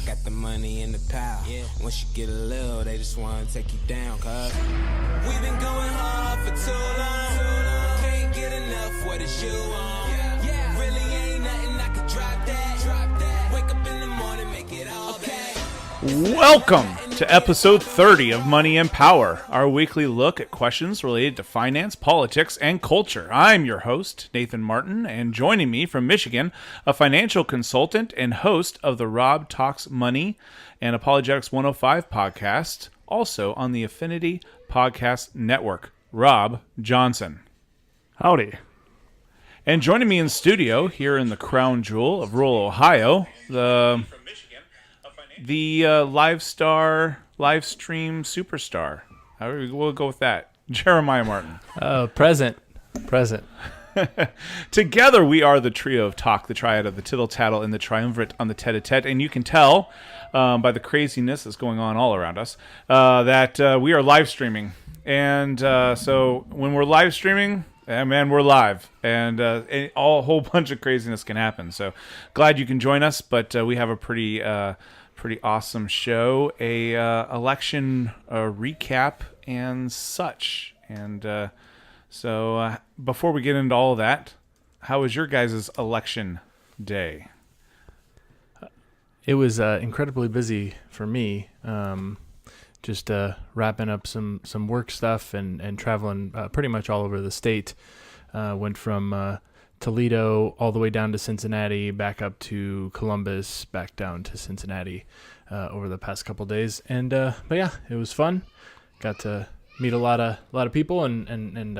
got the money in the pile. Yeah. Once you get a little, they just wanna take you down, cuz we've been going hard for too long. Can't get enough, what is you on? Yeah. Really ain't nothing I could drop that. Wake up in the morning, make it all okay. Welcome to episode 30 of Money and Power, our weekly look at questions related to finance, politics, and culture. I'm your host, Nathan Martin, and joining me from Michigan, a financial consultant and host of the Rob Talks Money and Apologetics 105 podcast, also on the Affinity Podcast Network, Rob Johnson. Howdy. And joining me in studio here in the crown jewel of rural Ohio, the live stream superstar. We'll go with that. Jeremiah Martin. Present. Together we are the trio of talk, the triad of the tittle tattle and the triumvirate on the tete-a-tete. And you can tell by the craziness that's going on all around us that we are live streaming. And so when we're live streaming, man, we're live, and a whole bunch of craziness can happen. So glad you can join us, but we have a pretty awesome show, a election recap and such. And so before we get into all of that, how was your guys' election day? It was incredibly busy for me. Just wrapping up some work stuff and traveling pretty much all over the state. Went from Toledo all the way down to Cincinnati, back up to Columbus, back down to Cincinnati over the past couple of days. And but yeah, it was fun. Got to meet a lot of people and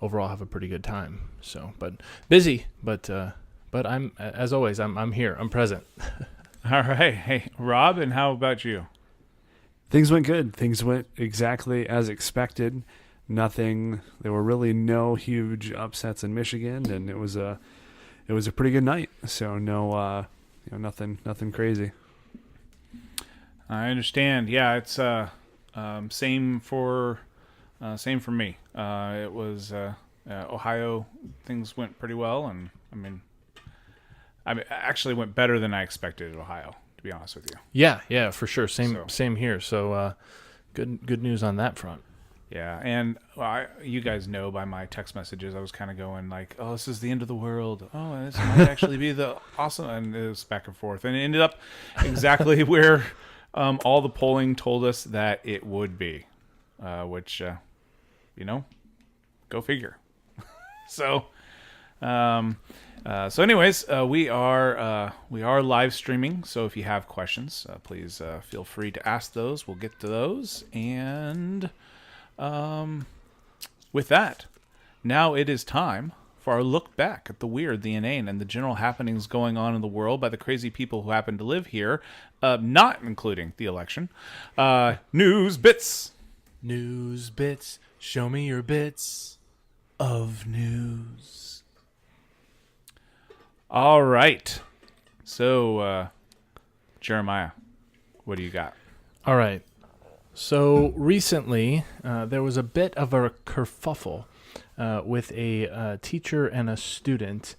overall have a pretty good time. So, but busy, but I'm, as always, I'm here. I'm present. All right. Hey, Rob, and how about you? Things went good. Things went exactly as expected. There were really no huge upsets in Michigan, and it was a pretty good night. So nothing crazy. I understand. Yeah, it's same for me. It was Ohio. Things went pretty well, and I mean, actually went better than I expected at Ohio, to be honest with you. Yeah, for sure. Same here. So good news on that front. Yeah, and you guys know by my text messages, I was kind of going like, "Oh, this is the end of the world. Oh, this might actually be the awesome." And it was back and forth, and it ended up exactly where all the polling told us that it would be, which go figure. So anyways, we are live streaming. So if you have questions, please feel free to ask those. We'll get to those. And with that, now it is time for our look back at the weird, the inane, and the general happenings going on in the world by the crazy people who happen to live here, not including the election. News bits. News bits. Show me your bits of news. All right. So, Jeremiah, what do you got? All right. So recently, there was a bit of a kerfuffle with a teacher and a student,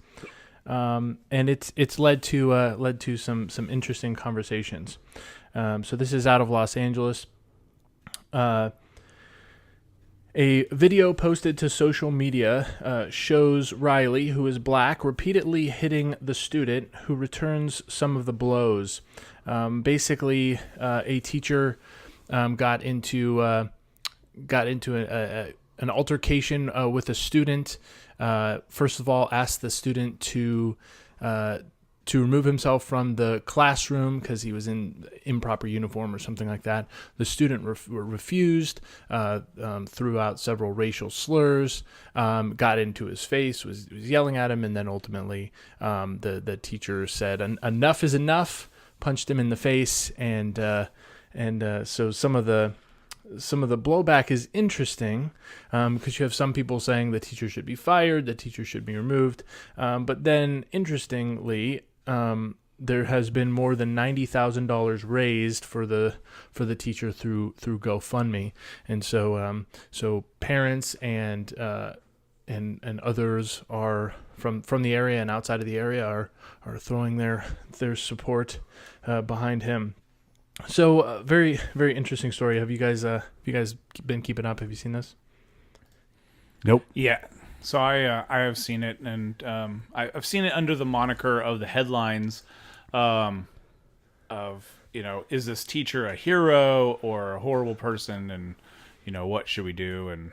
and it's led to some interesting conversations. So this is out of Los Angeles. A video posted to social media shows Riley, who is black, repeatedly hitting the student, who returns some of the blows. Basically, a teacher got into an altercation with a student. First of all, asked the student to remove himself from the classroom because he was in improper uniform or something like that. The student refused, threw out several racial slurs, got into his face, was yelling at him, and then ultimately the teacher said, "Enough is enough," punched him in the face, and so some of the blowback is interesting because you have some people saying the teacher should be fired, the teacher should be removed, but then interestingly, there has been more than $90,000 raised for the teacher through GoFundMe, and so parents and others are from the area and outside of the area are throwing their support behind him. So very, very interesting story. Have you guys been keeping up? Have you seen this? Nope. Yeah. So I have seen it, and I've seen it under the moniker of the headlines of, is this teacher a hero or a horrible person, and, what should we do? And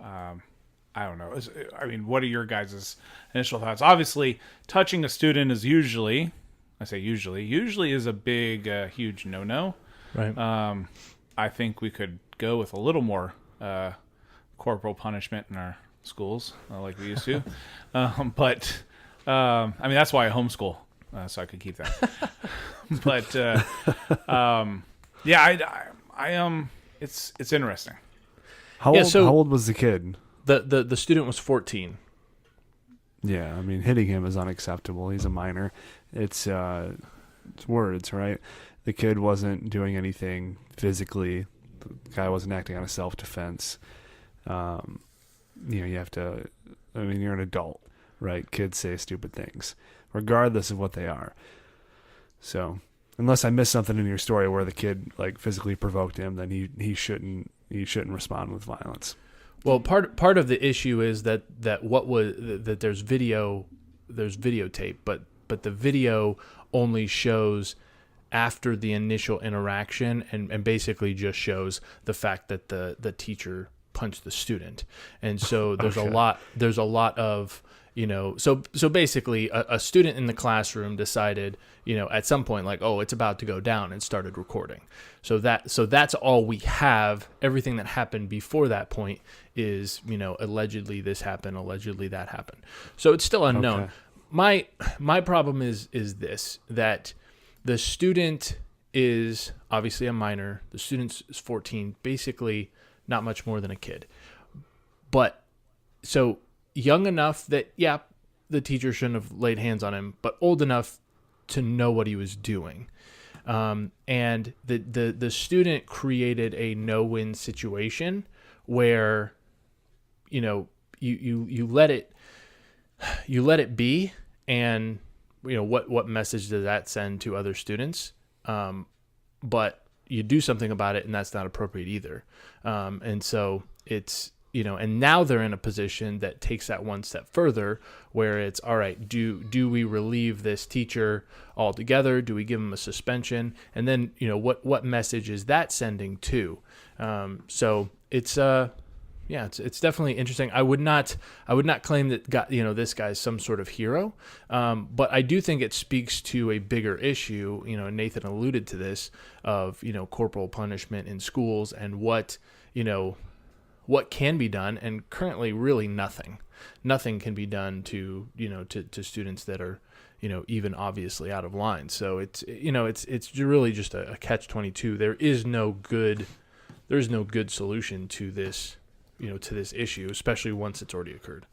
I don't know. I mean, what are your guys' initial thoughts? Obviously, touching a student is usually is a big, huge no-no. Right. I think we could go with a little more corporal punishment in our schools, like we used to. But that's why I homeschool, so I could keep that. But it's interesting. How old was the kid? The student was 14. Yeah, I mean, hitting him is unacceptable. He's a minor. It's words, right? The kid wasn't doing anything physically. The guy wasn't acting out of self-defense. You have to, you're an adult, right? Kids say stupid things, regardless of what they are. So, unless I missed something in your story where the kid physically provoked him, then he shouldn't respond with violence. Well, part of the issue is that there's videotape, but the video only shows after the initial interaction and basically just shows the fact that the teacher punched the student. And so there's a lot of, so basically a student in the classroom decided, at some point it's about to go down, and started recording. So that's all we have. Everything that happened before that point is, allegedly this happened, allegedly that happened. So it's still unknown. Okay. My problem is this, that the student is obviously a minor. The student is 14, basically not much more than a kid. But so young enough that, the teacher shouldn't have laid hands on him, but old enough to know what he was doing. And the student created a no-win situation where, you let it be, and what message does that send to other students? But you do something about it, and that's not appropriate either. And so it's, and now they're in a position that takes that one step further, where it's, all right, do we relieve this teacher altogether? Do we give him a suspension? And then, what message is that sending too? So it's it's definitely interesting. I would not claim that this guy's some sort of hero, but I do think it speaks to a bigger issue. Nathan alluded to this, of corporal punishment in schools, and what can be done, and currently really nothing can be done to students that are even obviously out of line. So it's really just a catch-22. There is no good solution to this to this issue, especially once it's already occurred.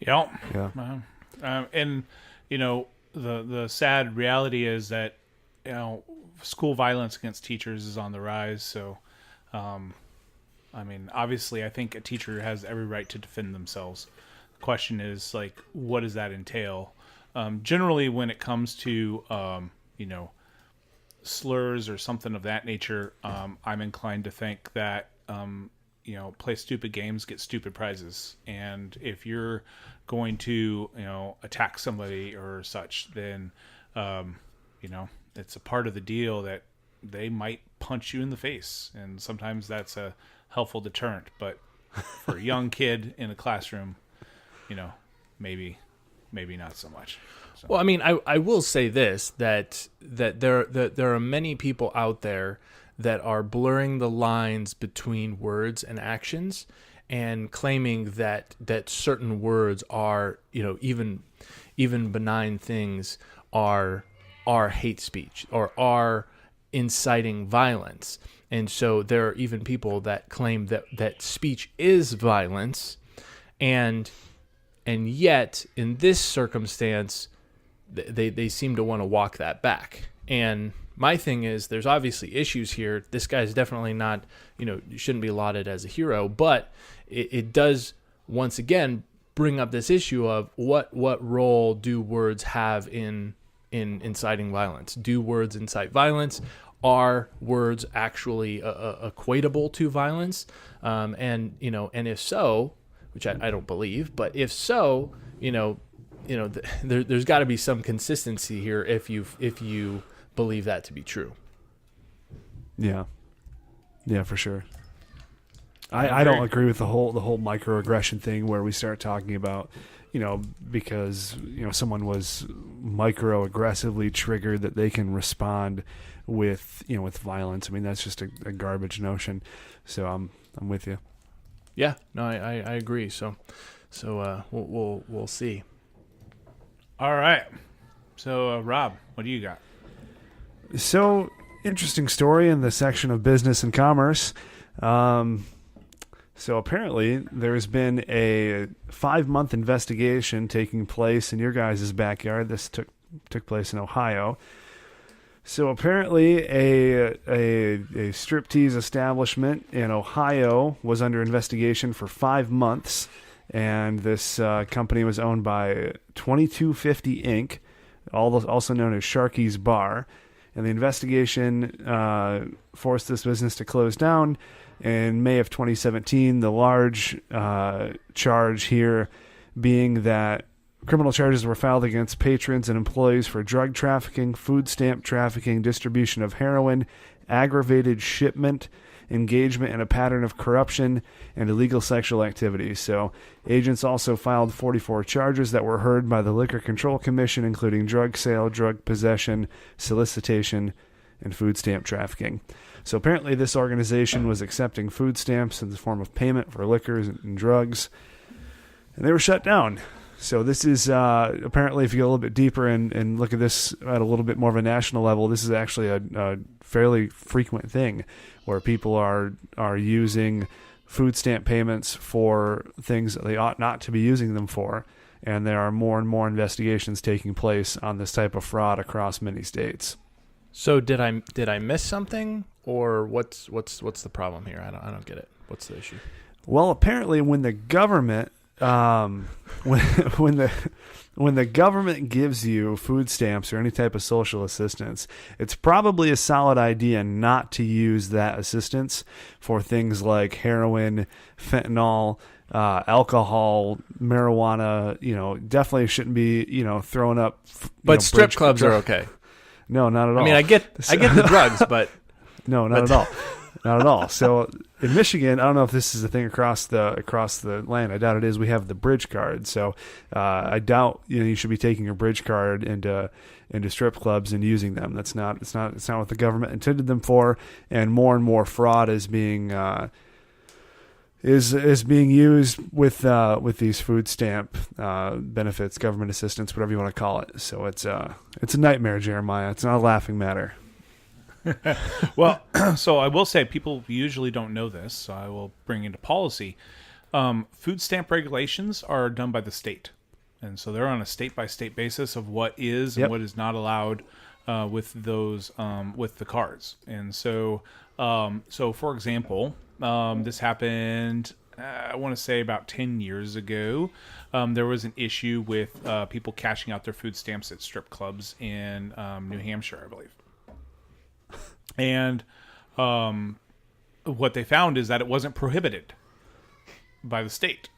Yeah. Um, the sad reality is that school violence against teachers is on the rise. So, obviously, I think a teacher has every right to defend themselves. The question is, what does that entail? Generally, when it comes to, slurs or something of that nature, I'm inclined to think that, play stupid games, get stupid prizes. And if you're going to, attack somebody or such, then, it's a part of the deal that they might punch you in the face. And sometimes that's a helpful deterrent. But for a young kid in a classroom, maybe not so much. So. Well, I will say this, that there are many people out there that are blurring the lines between words and actions, and claiming that certain words are, even benign things are hate speech or are inciting violence. And so there are even people that claim that speech is violence, and yet in this circumstance they seem to want to walk that back. And my thing is, there's obviously issues here. This guy's definitely not, shouldn't be lauded as a hero, but it does once again bring up this issue of what role do words have in in inciting violence? Do words incite violence? Are words actually equatable to violence? And if so, which I don't believe, but if so, there's got to be some consistency here if you believe that to be true. Yeah, for sure. I don't agree with the whole microaggression thing where we start talking about, because someone was microaggressively triggered that they can respond with violence. I mean, that's just a garbage notion. So I'm with you. Yeah, no, I agree. So we'll see. All right. So Rob, what do you got? So interesting story in the section of business and commerce. So apparently there's been a 5-month investigation taking place in your guys' backyard. This took place in Ohio. So apparently a striptease establishment in Ohio was under investigation for 5 months, and this company was owned by 2250 Inc., also known as Sharky's Bar. And the investigation forced this business to close down in May of 2017. The large charge here being that criminal charges were filed against patrons and employees for drug trafficking, food stamp trafficking, distribution of heroin, aggravated shipment, engagement in a pattern of corruption, and illegal sexual activity. So agents also filed 44 charges that were heard by the Liquor Control Commission, including drug sale, drug possession, solicitation, and food stamp trafficking. So apparently this organization was accepting food stamps in the form of payment for liquors and drugs, and they were shut down. So this is apparently, if you go a little bit deeper and look at this at a little bit more of a national level, this is actually a fairly frequent thing where people are using food stamp payments for things that they ought not to be using them for. And there are more and more investigations taking place on this type of fraud across many states. So did I miss something, or what's the problem here? I don't get it. What's the issue? Well, apparently when the government when the government gives you food stamps or any type of social assistance, it's probably a solid idea not to use that assistance for things like heroin, fentanyl, alcohol, marijuana. Definitely shouldn't be throwing up. But strip clubs are okay. No, not at all. I mean, I get the drugs, but no, not at all. Not at all. So in Michigan, I don't know if this is a thing across the land. I doubt it is. We have the bridge card. So I doubt you should be taking your bridge card into strip clubs and using them. It's not what the government intended them for. And more fraud is being used with these food stamp benefits, government assistance, whatever you want to call it. So it's a nightmare, Jeremiah. It's not a laughing matter. Well, so I will say people usually don't know this, so I will bring into policy. Food stamp regulations are done by the state, and so they're on a state-by-state basis of what is and what is not allowed with those with the cards. And so, for example, this happened, I want to say about 10 years ago. There was an issue with people cashing out their food stamps at strip clubs in New Hampshire, I believe. And what they found is that it wasn't prohibited by the state.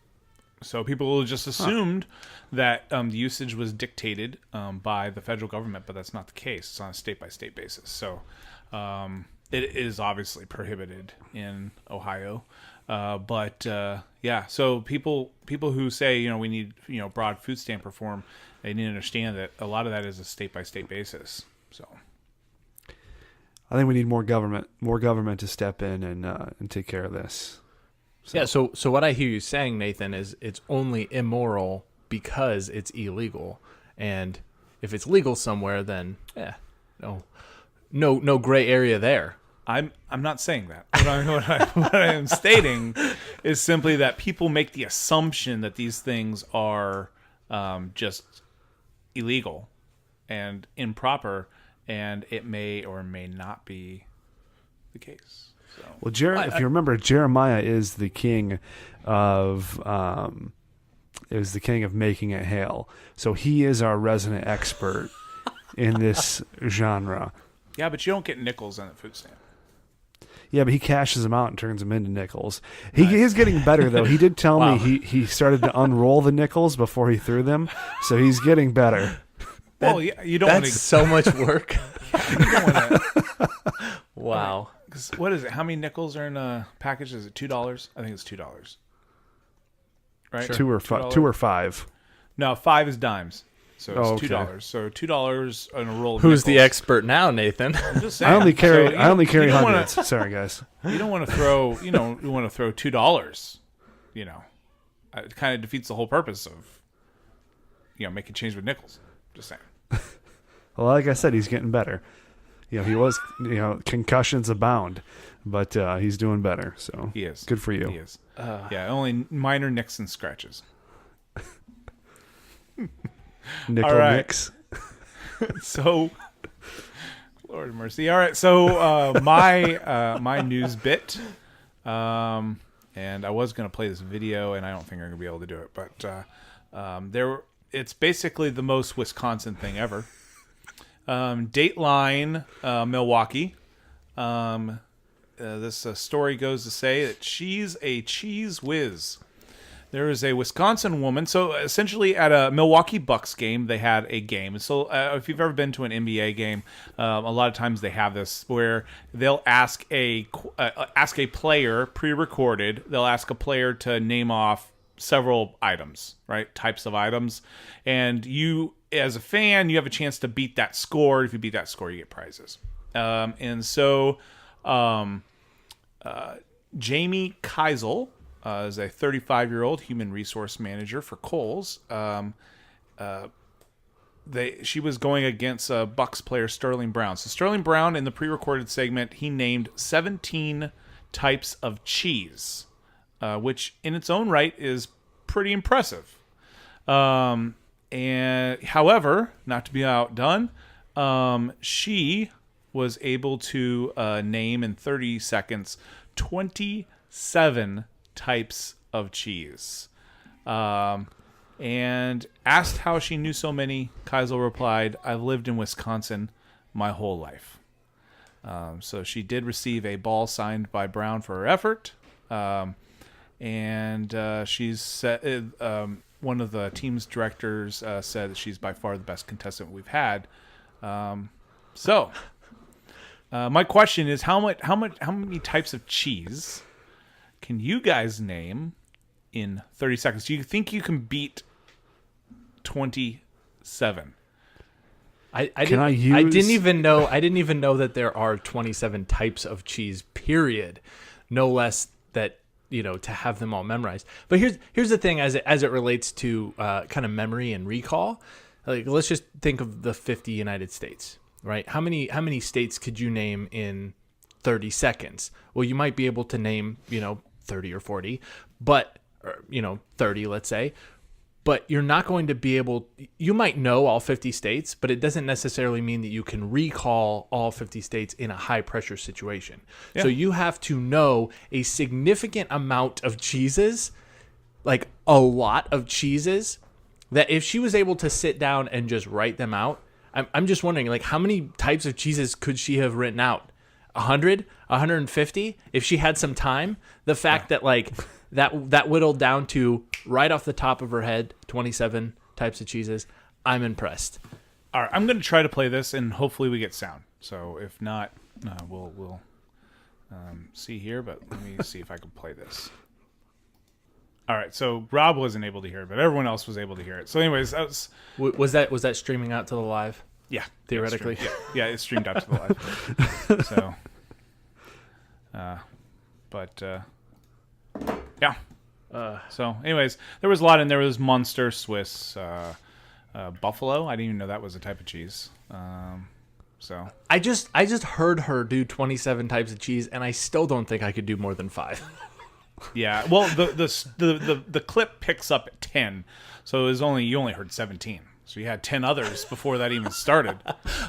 So people just assumed that the usage was dictated by the federal government, but that's not the case. It's on a state-by-state basis. So it is obviously prohibited in Ohio. So people who say, we need, broad food stamp reform, they need to understand that a lot of that is a state-by-state basis. So I think we need more government to step in and take care of this. So. Yeah. So what I hear you saying, Nathan, is it's only immoral because it's illegal, and if it's legal somewhere, then no gray area there. I'm not saying that. What I am stating is simply that people make the assumption that these things are just illegal and improper. And it may or may not be the case. So. Well, if you remember, Jeremiah is the king of making it hail. So he is our resident expert in this genre. Yeah, but you don't get nickels on the food stamp. Yeah, but he cashes them out and turns them into nickels. He is getting better, though. He did tell me he started to unroll the nickels before he threw them, so he's getting better. Well, yeah, you don't That's want to. so much work. You don't want to. Wow. What is it? How many nickels are in a package? Is it $2? I think it's $2. Right? Two or five. No, 5 is dimes. So it's okay. $2. So $2 on a roll of Who's the nickels. expert now, Nathan? I'm just saying. I only carry So you don't wanna- hundreds. Sorry, guys. You don't want to throw. You want to throw $2. It kind of defeats the whole purpose of making change with nickels. Just saying. Well, like I said, he's getting better. He was, concussions abound, but he's doing better. So He is. good for you. He is. Yeah, only minor nicks and scratches. Nickel All right. Nicks. So, Lord have mercy. All right. So my news bit, and I was going to play this video, and I don't think I'm going to be able to do it, but it's basically the most Wisconsin thing ever. Dateline, Milwaukee. This story goes to say that she's a cheese whiz. There is a Wisconsin woman. So essentially at a Milwaukee Bucks game, they had a game. So if you've ever been to an NBA game, a lot of times they have this where they'll ask a player, pre-recorded, they'll ask a player to name off several items, right? Types of items. And you, as a fan, you have a chance to beat that score. If you beat that score, you get prizes. And so Jamie Keisel is a 35-year-old human resource manager for Kohl's. She was going against Bucks player Sterling Brown. So Sterling Brown, in the pre-recorded segment, he named 17 types of cheese, which in its own right is pretty impressive. And however, not to be outdone, she was able to name in 30 seconds 27 types of cheese. And asked how she knew so many, Keisel replied, "I've lived in Wisconsin my whole life." So she did receive a ball signed by Brown for her effort. And she's said, one of the team's directors said that she's by far the best contestant we've had. So my question is, how many types of cheese can you guys name in 30 seconds? Do you think you can beat 27? I didn't even know that there are 27 types of cheese, period. No less that, to have them all memorized. But here's the thing as it relates to kind of memory and recall. Like, let's just think of the 50 United States, right? How many states could you name in 30 seconds? Well, you might be able to name, 30 or 40, but 30, let's say. But you're not going to be able, you might know all 50 states, but it doesn't necessarily mean that you can recall all 50 states in a high pressure situation. Yeah. So you have to know a significant amount of cheeses, like a lot of cheeses, that if she was able to sit down and just write them out, I'm just wondering, like, how many types of cheeses could she have written out? 100, 150? If she had some time, the fact that like that whittled down to right off the top of her head, 27 types of cheeses, I'm impressed. All right, I'm going to try to play this, and hopefully we get sound. So if not, we'll see here. But let me see if I can play this. All right, so Rob wasn't able to hear it, but everyone else was able to hear it. So, anyways, that was that streaming out to the live? Yeah, theoretically. Yeah, it's streamed out to the live. So, yeah. So, anyways, there was a lot in there. There was Munster, Swiss, Buffalo. I didn't even know that was a type of cheese. So I just heard her do 27 types of cheese, and I still don't think I could do more than 5. Yeah, well, the clip picks up at 10, so you only heard 17. So you had 10 others before that even started.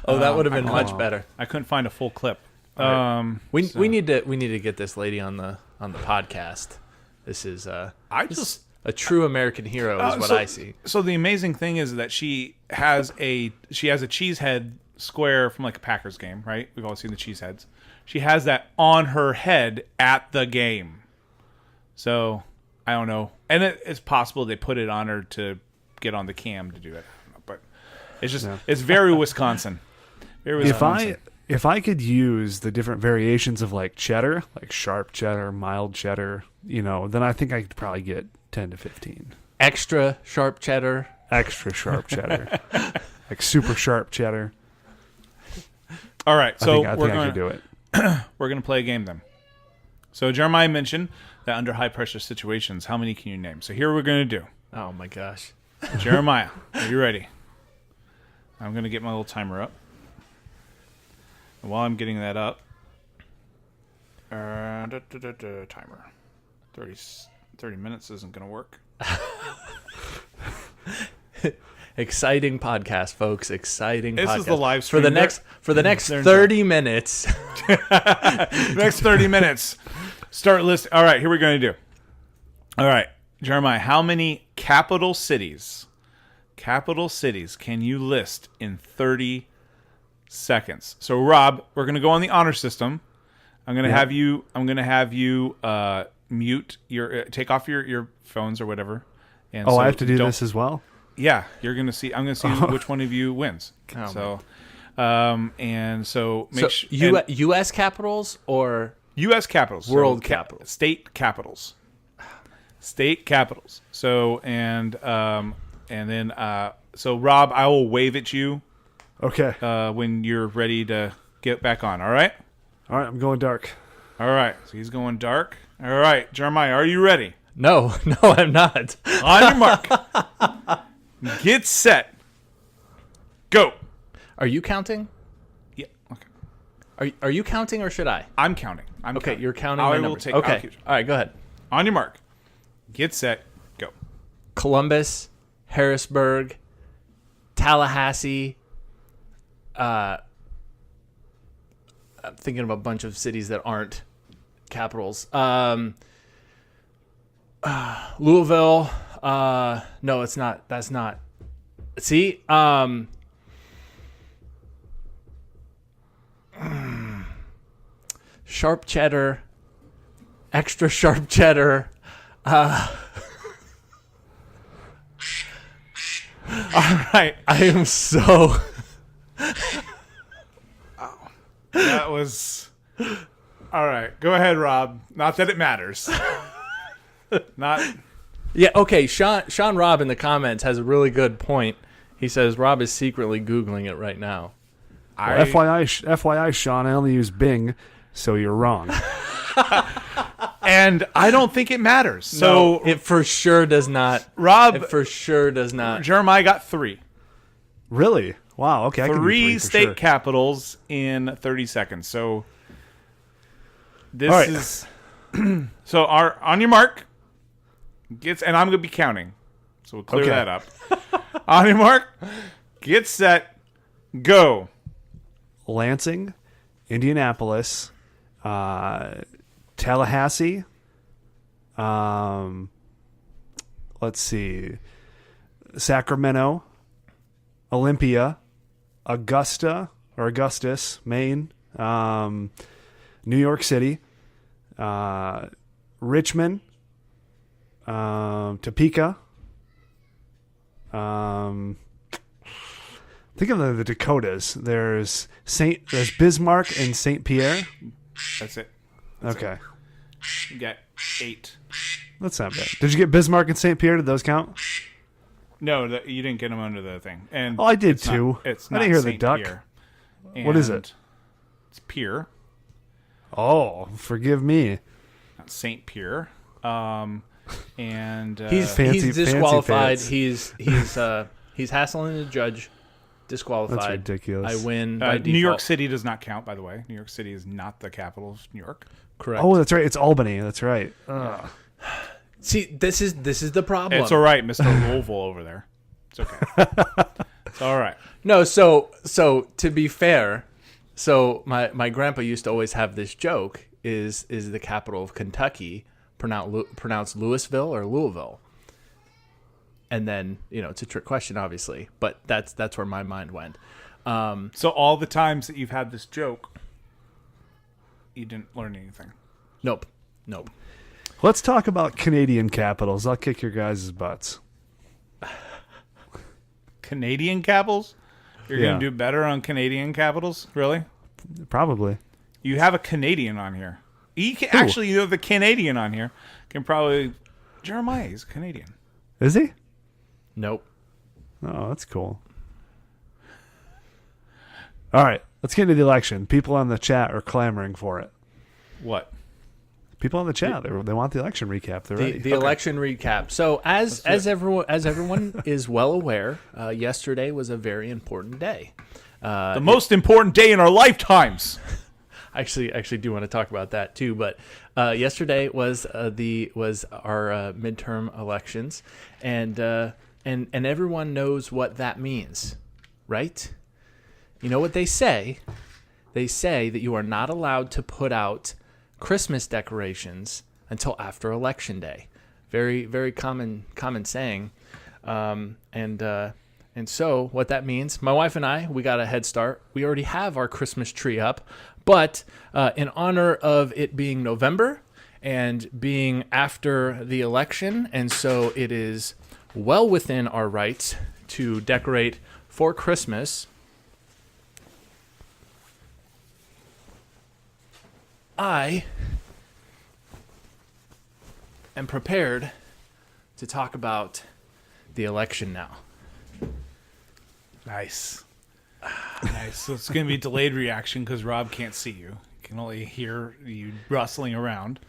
Oh, that would have been much better. I couldn't find a full clip. Right. We need to get this lady on the podcast. This is I just A true American hero is what I see. So the amazing thing is that she has a cheesehead square from like a Packers game, right? We've all seen the cheeseheads. She has that on her head at the game. So I don't know, and it's possible they put it on her to get on the cam to do it. I don't know, but it's just it's very Wisconsin. Very Wisconsin. If I could use the different variations of like cheddar, like sharp cheddar, mild cheddar, then I think I could probably get 10 to 15. Extra sharp cheddar. Extra sharp cheddar. Like super sharp cheddar. All right, so I think I could do it. We're going to play a game then. So Jeremiah mentioned that under high pressure situations, how many can you name? So here we're going to do. Oh my gosh. Jeremiah, are you ready? I'm going to get my little timer up. And while I'm getting that up, timer. 30 minutes isn't going to work. Exciting podcast, folks. Exciting This podcast. is the live stream. For the next 30 minutes. Next 30 minutes. Start listing. All right, here we're going to do. All right, Jeremiah, how many capital cities can you list in 30 seconds? So Rob, we're going to go on the honor system. I'm going to have you mute your take off your phones or whatever. And I have to do this as well. Yeah, you're going to see. I'm going to see which one of you wins. And so make sure U.S. capitals or U.S. capitals, world capitals, state capitals. So and then so Rob, I will wave at you. Okay. When you're ready to get back on. All right. All right. I'm going dark. All right. So he's going dark. All right, Jeremiah, are you ready? No, I'm not. On your mark. Get set. Go. Are you counting? Yeah. Okay. Are you counting or should I? I'm counting. Okay, you're counting. I my will numbers. take. Okay. All right, go ahead. On your mark. Get set. Go. Columbus, Harrisburg, Tallahassee. I'm thinking of a bunch of cities that aren't capitals. Louisville. No, it's not. That's not. See. Sharp cheddar. Extra sharp cheddar. All right. I am so. That was. All right. Go ahead, Rob. Not that it matters. Not. Yeah, okay. Sean Robb in the comments has a really good point. He says Rob is secretly Googling it right now. Well, FYI, Sean, I only use Bing, so you're wrong. And I don't think it matters. So No, it for sure does not. Rob, It for sure does not. Jeremiah got 3. Really? Wow. Okay. I can do 3 for state sure. capitals in 30 seconds. So this All right. is so on your mark. And I'm going to be counting. So we'll clear Okay. that up. On your mark, get set, go. Lansing, Indianapolis, Tallahassee. Let's see, Sacramento, Olympia, Augustus, Maine, New York City, Richmond, Topeka. Think of the Dakotas. There's Bismarck and St. Pierre. That's it. Okay. You got 8. That's not bad. Did you get Bismarck and St. Pierre? Did those count? No, you didn't get them under the thing. And Oh, I did it's too. Not, it's I not didn't hear the Saint duck. Pierre. What is And it? It's Pierre, Oh, forgive me. not Saint Pierre. And Fancy- he's disqualified. fancy He's hassling the judge. Disqualified. That's ridiculous. I win by New York default. City does not count, by the way. New York City is not the capital of New York. Correct. Oh, that's right. It's Albany. That's right. Ugh. See, this is the problem. It's all right, Mr. Louisville over there. It's okay. It's all right. No, so to be fair, so my grandpa used to always have this joke: is the capital of Kentucky pronounced Louisville or Louisville? And then, it's a trick question, obviously, but that's where my mind went. So all the times that you've had this joke, you didn't learn anything. Nope. Let's talk about Canadian capitals. I'll kick your guys' butts. Canadian capitals? You're Yeah. going to do better on Canadian capitals? Really? Probably. You have a Canadian on here. Actually, you have the Canadian on here. Can probably... Jeremiah is Canadian. Is he? Nope. Oh, that's cool. All right, let's get into the election. People on the chat are clamoring for it. What? People on the chat, they want the election recap. They're ready. The election recap. So as everyone is well aware, yesterday was a very important day. The most important day in our lifetimes. I actually do want to talk about that too. But yesterday was our midterm elections, and everyone knows what that means, right? You know what they say? They say that you are not allowed to put out Christmas decorations until after Election Day. Very, very common saying. And so what that means, my wife and I, we got a head start. We already have our Christmas tree up, but in honor of it being November and being after the election, and so it is well within our rights to decorate for Christmas, I am prepared to talk about the election now. Nice. Nice. So it's going to be a delayed reaction because Rob can't see you. He can only hear you rustling around.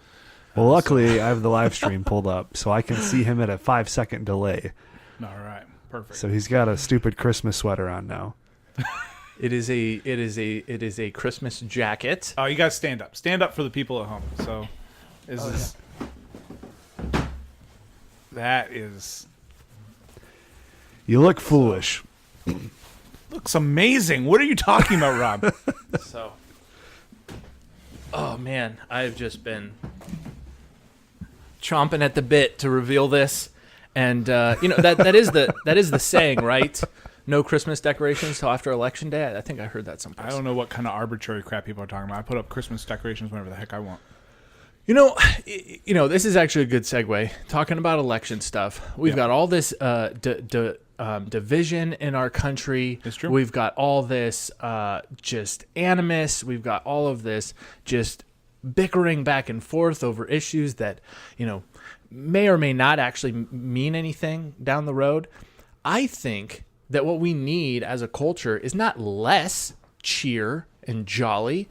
Well, luckily, I have the live stream pulled up, so I can see him at a 5-second delay. All right. Perfect. So he's got a stupid Christmas sweater on now. It is a Christmas jacket. Oh, you got to stand up. Stand up for the people at home. So that is... You look foolish. Looks amazing. What are you talking about, Rob? So, oh man, I've just been chomping at the bit to reveal this, and that is the saying, right? No Christmas decorations till after Election Day. I think I heard that someplace. I don't know what kind of arbitrary crap people are talking about. I put up Christmas decorations whenever the heck I want. This is actually a good segue. Talking about election stuff, we've got all this division in our country. It's true. We've got all this just animus. We've got all of this just bickering back and forth over issues that may or may not actually mean anything down the road. I think that what we need as a culture is not less cheer and jolly.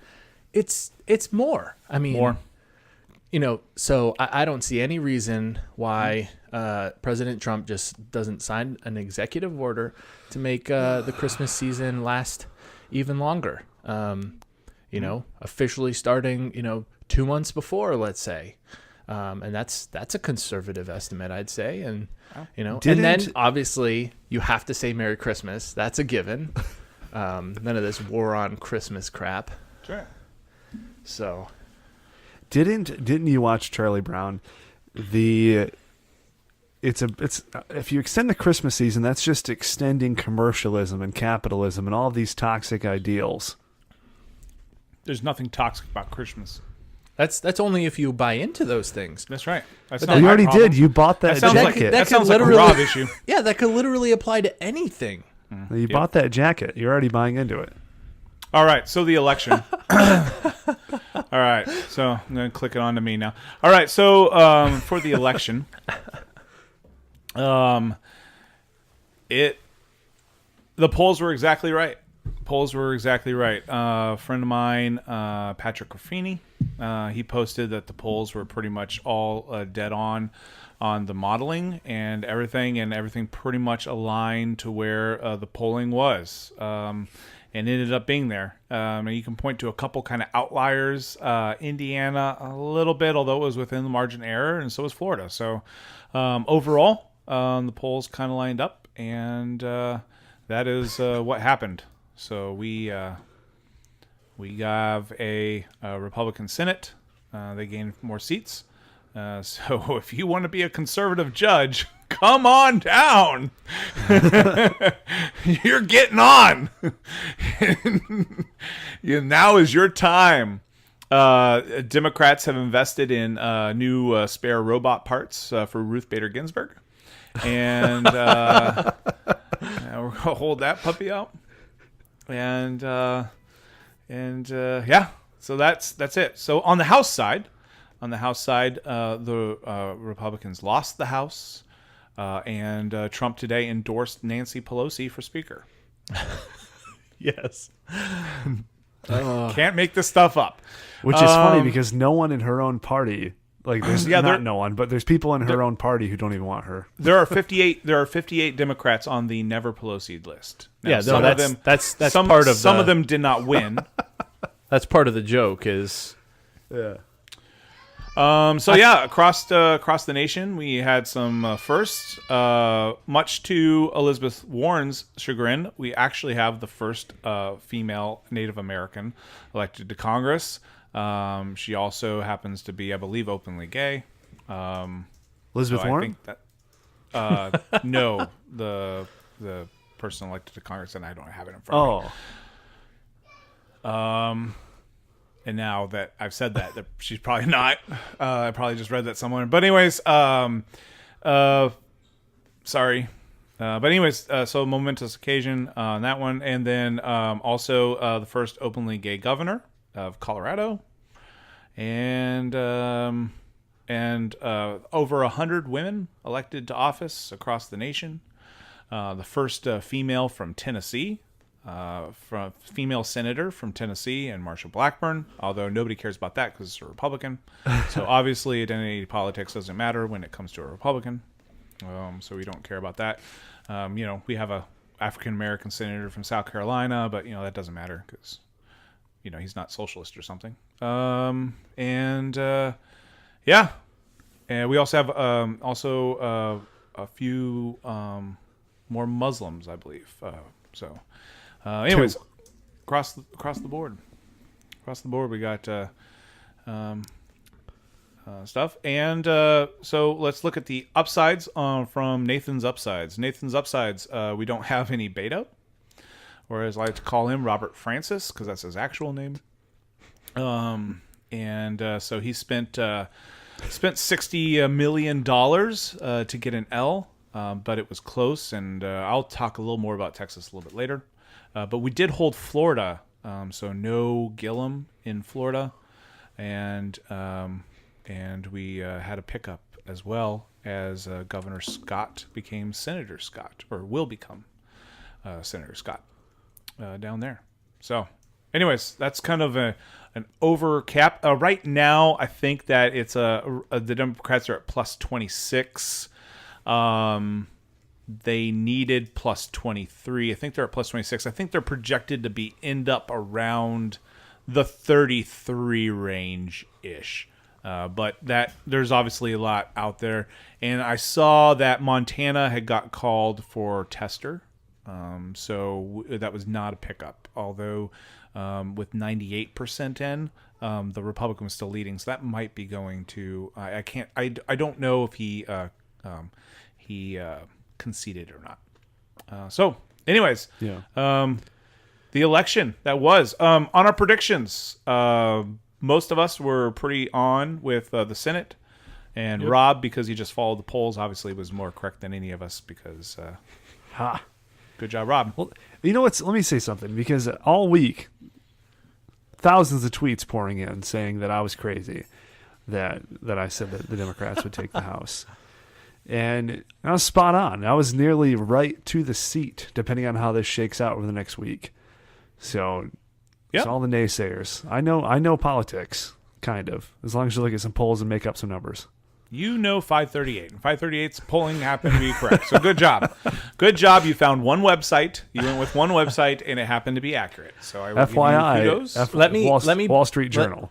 It's more. I mean, More. So I don't see any reason why President Trump just doesn't sign an executive order to make the Christmas season last even longer. Officially starting, 2 months before, let's say. And that's a conservative estimate, I'd say. And, and then obviously you have to say Merry Christmas. That's a given. None of this war on Christmas crap. Sure. So... Didn't you watch Charlie Brown? It's if you extend the Christmas season, that's just extending commercialism and capitalism and all of these toxic ideals. There's nothing toxic about Christmas. That's only if you buy into those things. That's right. That's You already did. You bought that sounds jacket. that sounds like a Rob issue. Yeah, that could literally apply to anything. You bought that jacket. You're already buying into it. All right, so the election. All right, so I'm going to click it on to me now. All right, so for the election, the polls were exactly right. A friend of mine, Patrick Ruffini, he posted that the polls were pretty much all dead on the modeling and everything pretty much aligned to where the polling was. And ended up being there. You can point to a couple kind of outliers. Indiana, a little bit, although it was within the margin of error, and so was Florida. So overall, the polls kind of lined up, and that is what happened. So we have a Republican Senate. They gained more seats. So if you want to be a conservative judge, come on down. You're getting on. Now is your time. Democrats have invested in new spare robot parts for Ruth Bader Ginsburg. And we're going to hold that puppy out. And yeah, so that's it. So on the House side, the Republicans lost the House, and Trump today endorsed Nancy Pelosi for Speaker. Yes. Can't make this stuff up. Which is funny because no one in her own party, like there's no one, but there's people in her own party who don't even want her. There are 58 Democrats on the Never Pelosi list. Now, Yeah, no, that's part of some of them did not win. That's part of the joke is Yeah. So yeah, across the nation, we had some firsts. Much to Elizabeth Warren's chagrin, we actually have the first female Native American elected to Congress. She also happens to be, I believe, openly gay. Elizabeth Warren? I think that no, the person elected to Congress, and I don't have it in front of me. And now that I've said that she's probably not. I probably just read that somewhere. But anyways, sorry. But anyways, so momentous occasion on that one. And then also the first openly gay governor of Colorado. And over 100 women elected to office across the nation. The first female from Tennessee. From female senator from Tennessee and Marsha Blackburn, although nobody cares about that because it's a Republican. So obviously identity politics doesn't matter when it comes to a Republican. So we don't care about that. We have a African-American senator from South Carolina, but that doesn't matter because he's not socialist or something. And we also have a few more Muslims, I believe. Anyways, across the board, we got stuff, and so let's look at the upsides from Nathan's upsides. Nathan's upsides, we don't have any Beto, or as I like to call him, Robert Francis, because that's his actual name. So he spent $60 million to get an L, but it was close, and I'll talk a little more about Texas a little bit later. But we did hold Florida, so no Gillum in Florida, and we had a pickup as well as Governor Scott became Senator Scott, or will become Senator Scott down there. So, anyways, that's kind of an over cap. Right now, I think that it's the Democrats are at plus 26. They needed plus 23. I think they're at plus 26. I think they're projected to end up around the 33 range-ish. But there's obviously a lot out there. And I saw that Montana had got called for Tester. So that was not a pickup. Although with 98% in, the Republican was still leading. So that might be going to... I don't know if he conceded or not. So anyways, the election that was on our predictions, most of us were pretty on with the Senate, and Rob, because he just followed the polls, obviously was more correct than any of us because good job, Rob. Well, let me say something, because all week thousands of tweets pouring in saying that I was crazy, that I said that the Democrats would take the House. And I was spot on. I was nearly right to the seat, depending on how this shakes out over the next week. So, it's all the naysayers. I know politics, kind of, as long as you look at some polls and make up some numbers. 538. And 538's polling happened to be correct. So good job. Good job. You found one website. You went with one website, and it happened to be accurate. So I will FYI, give you kudos. Let me Wall Street Journal.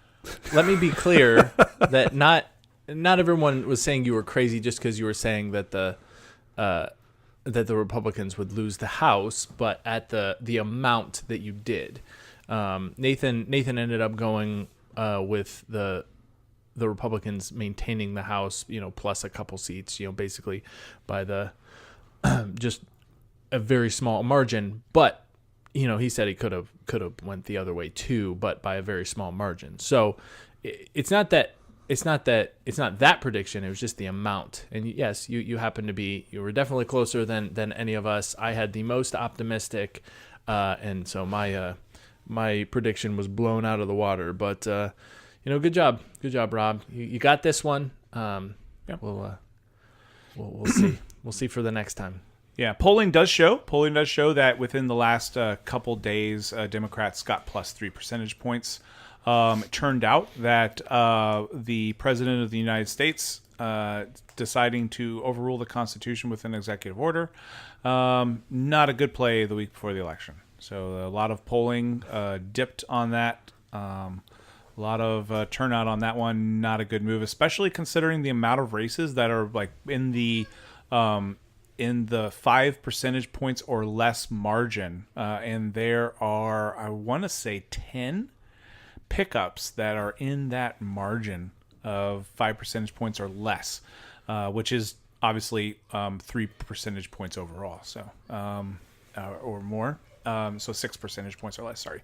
Let me be clear that not everyone was saying you were crazy just because you were saying that the Republicans would lose the House, but at the amount that you did. Nathan ended up going with the the Republicans maintaining the House, plus a couple seats, basically by the just a very small margin. But he said he could have went the other way too, but by a very small margin. So it's not that prediction. It was just the amount. And yes, you were definitely closer than any of us. I had the most optimistic, and so my prediction was blown out of the water. But good job, Rob. You got this one. Yeah. We'll see. We'll see for the next time. Yeah, polling does show that within the last couple days, Democrats got plus 3 percentage points. It turned out that the President of the United States deciding to overrule the Constitution with an executive order, not a good play the week before the election. So a lot of polling dipped on that. A lot of turnout on that one. Not a good move, especially considering the amount of races that are like in the 5 percentage points or less margin. And there are, I want to say, 10 pickups that are in that margin of 5 percentage points or less, which is obviously 3 percentage points overall. So, or more. So 6 percentage points or less, sorry.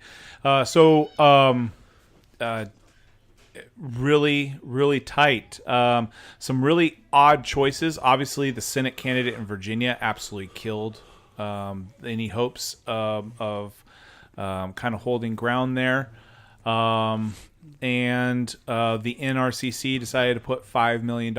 Really, really tight. Some really odd choices. Obviously, the Senate candidate in Virginia absolutely killed any hopes of kind of holding ground there. And the NRCC decided to put $5 million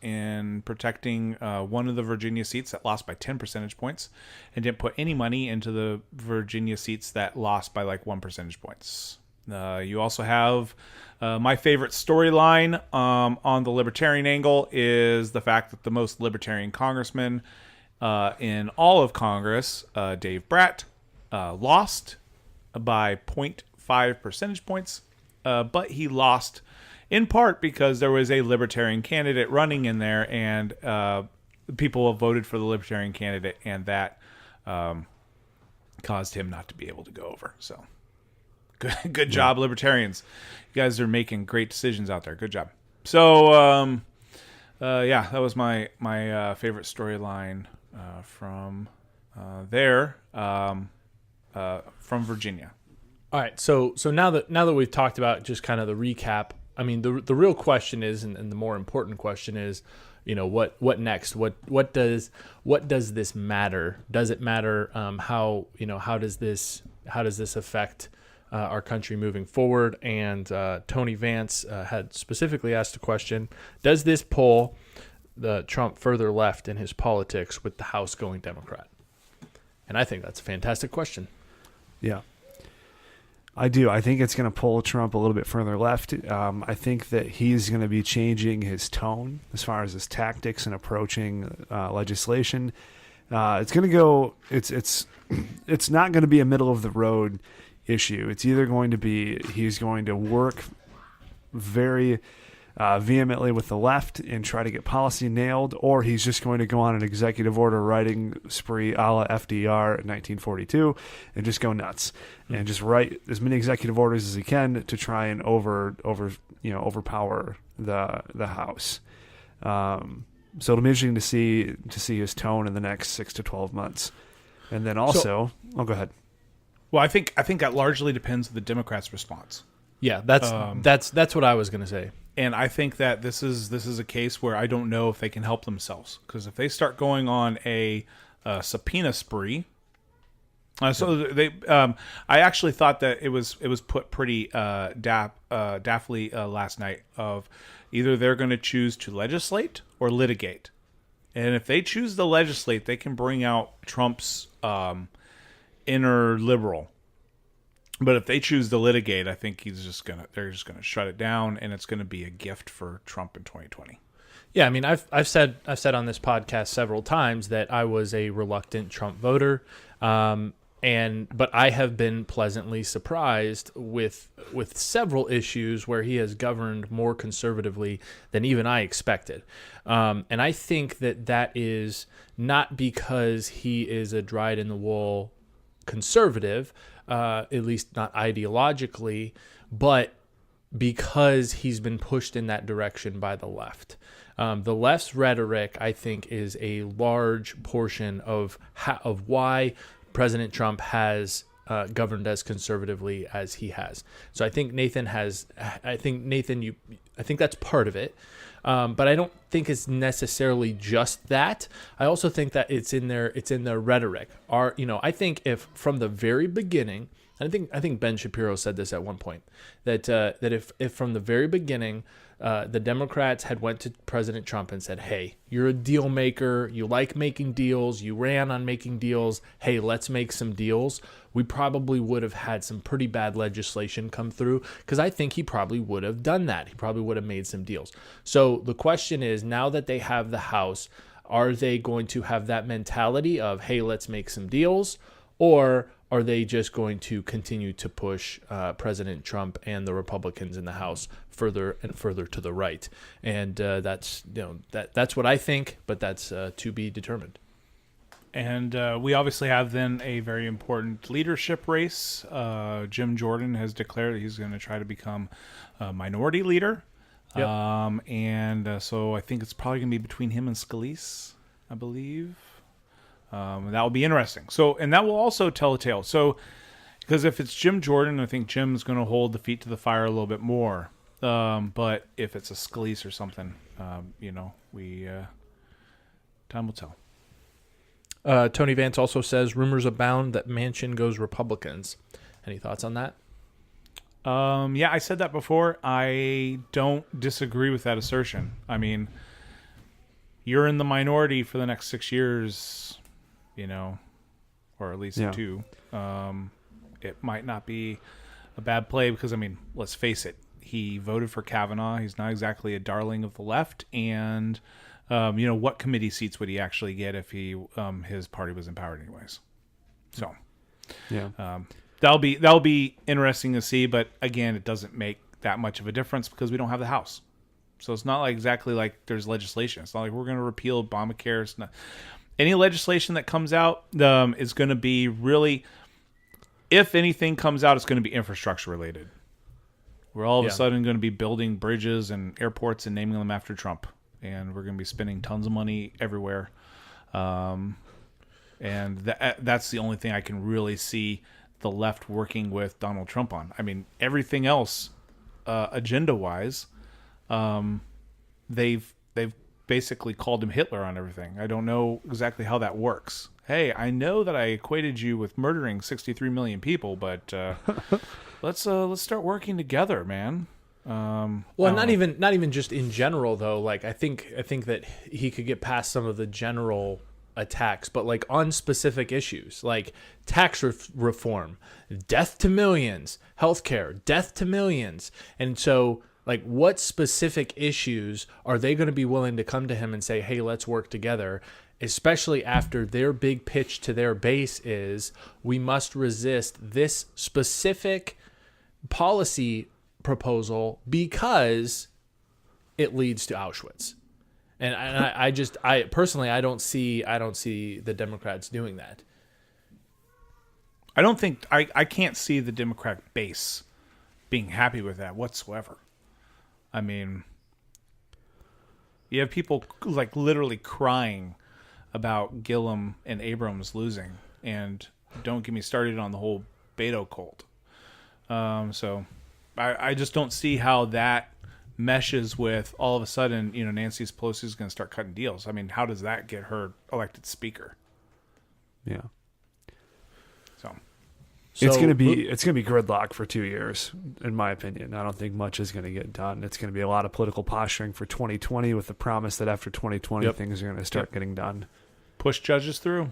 in protecting one of the Virginia seats that lost by 10 percentage points, and didn't put any money into the Virginia seats that lost by like 1 percentage points. You also have my favorite storyline on the libertarian angle is the fact that the most libertarian congressman in all of Congress, Dave Bratt, lost by 0.5 percentage points, but he lost in part because there was a libertarian candidate running in there, and people have voted for the libertarian candidate, and that caused him not to be able to go over. So good job, libertarians. You guys are making great decisions out there. Good job. So that was my favorite storyline from there, from Virginia. All right, so now that we've talked about just kind of the recap, I mean the real question is, and the more important question is, what next? What does this matter? Does it matter? How does this affect our country moving forward? And Tony Vance had specifically asked a question: does this pull the Trump further left in his politics with the House going Democrat? And I think that's a fantastic question. Yeah. I do. I think it's going to pull Trump a little bit further left. I think that he's going to be changing his tone as far as his tactics and approaching legislation. It's going to go. It's not going to be a middle of the road issue. It's either going to be he's going to work very vehemently with the left and try to get policy nailed, or he's just going to go on an executive order writing spree a la FDR in 1942 and just go nuts and just write as many executive orders as he can to try and overpower the House. So it'll be interesting to see his tone in the next 6 to 12 months. And then also, go ahead. Well, I think that largely depends on the Democrats' response. Yeah, that's what I was going to say. And I think that this is a case where I don't know if they can help themselves, because if they start going on a subpoena spree, I actually thought that it was put pretty daftly last night of either they're going to choose to legislate or litigate, and if they choose to legislate, they can bring out Trump's inner liberal. But if they choose to litigate, I think they're just gonna shut it down, and it's gonna be a gift for Trump in 2020. Yeah, I mean, I've said on this podcast several times that I was a reluctant Trump voter, but I have been pleasantly surprised with several issues where he has governed more conservatively than even I expected, and I think that is not because he is a dyed-in-the-wool conservative. At least not ideologically, but because he's been pushed in that direction by the left. The left's rhetoric, I think, is a large portion of why President Trump has governed as conservatively as he has. So I think Nathan, I think that's part of it. But I don't think it's necessarily just that. I also think that it's in their rhetoric. I think if from the very beginning, I think Ben Shapiro said this at one point, that if from the very beginning the Democrats had went to President Trump and said, hey, you're a deal maker, you like making deals, you ran on making deals, hey, let's make some deals, we probably would have had some pretty bad legislation come through, because I think he probably would have done that. He probably would have made some deals. So the question is, now that they have the House, are they going to have that mentality of, hey, let's make some deals, or are they just going to continue to push President Trump and the Republicans in the House further and further to the right? And that's what I think, but that's to be determined. And we obviously have then a very important leadership race. Jim Jordan has declared that he's going to try to become a minority leader. Yep. So I think it's probably going to be between him and Scalise, I believe. That will be interesting. So, and that will also tell a tale. So, because if it's Jim Jordan, I think Jim's going to hold the feet to the fire a little bit more. But if it's a Scalise or something, time will tell. Tony Vance also says rumors abound that Manchin goes Republicans. Any thoughts on that? Yeah, I said that before. I don't disagree with that assertion. I mean, you're in the minority for the next 6 years, or at least 2. It might not be a bad play because, I mean, let's face it. He voted for Kavanaugh. He's not exactly a darling of the left. And, what committee seats would he actually get if his party was empowered anyways? So, Yeah. That'll be interesting to see. But again, it doesn't make that much of a difference because we don't have the House. So it's not exactly like there's legislation. It's not like we're going to repeal Obamacare. It's not, any legislation that comes out is going to be really, if anything comes out, it's going to be infrastructure related. We're all of a sudden going to be building bridges and airports and naming them after Trump. And we're going to be spending tons of money everywhere. And that's the only thing I can really see the left working with Donald Trump on. I mean, everything else, agenda-wise, they've basically called him Hitler on everything. I don't know exactly how that works. Hey, I know that I equated you with murdering 63 million people, but let's start working together, man. Not even just in general though. Like I think that he could get past some of the general attacks, but like on specific issues like tax reform, death to millions, healthcare, death to millions, and so. Like, what specific issues are they going to be willing to come to him and say, hey, let's work together, especially after their big pitch to their base is we must resist this specific policy proposal because it leads to Auschwitz. And I personally, I don't see the Democrats doing that. I don't think, I can't see the Democrat base being happy with that whatsoever. I mean, you have people like literally crying about Gillum and Abrams losing, and don't get me started on the whole Beto cult. So I just don't see how that meshes with all of a sudden, Nancy Pelosi is going to start cutting deals. I mean, how does that get her elected speaker? Yeah. So it's gonna be gridlock for 2 years, in my opinion. I don't think much is gonna get done. It's gonna be a lot of political posturing for 2020 with the promise that after 2020 things are gonna start getting done. Push judges through.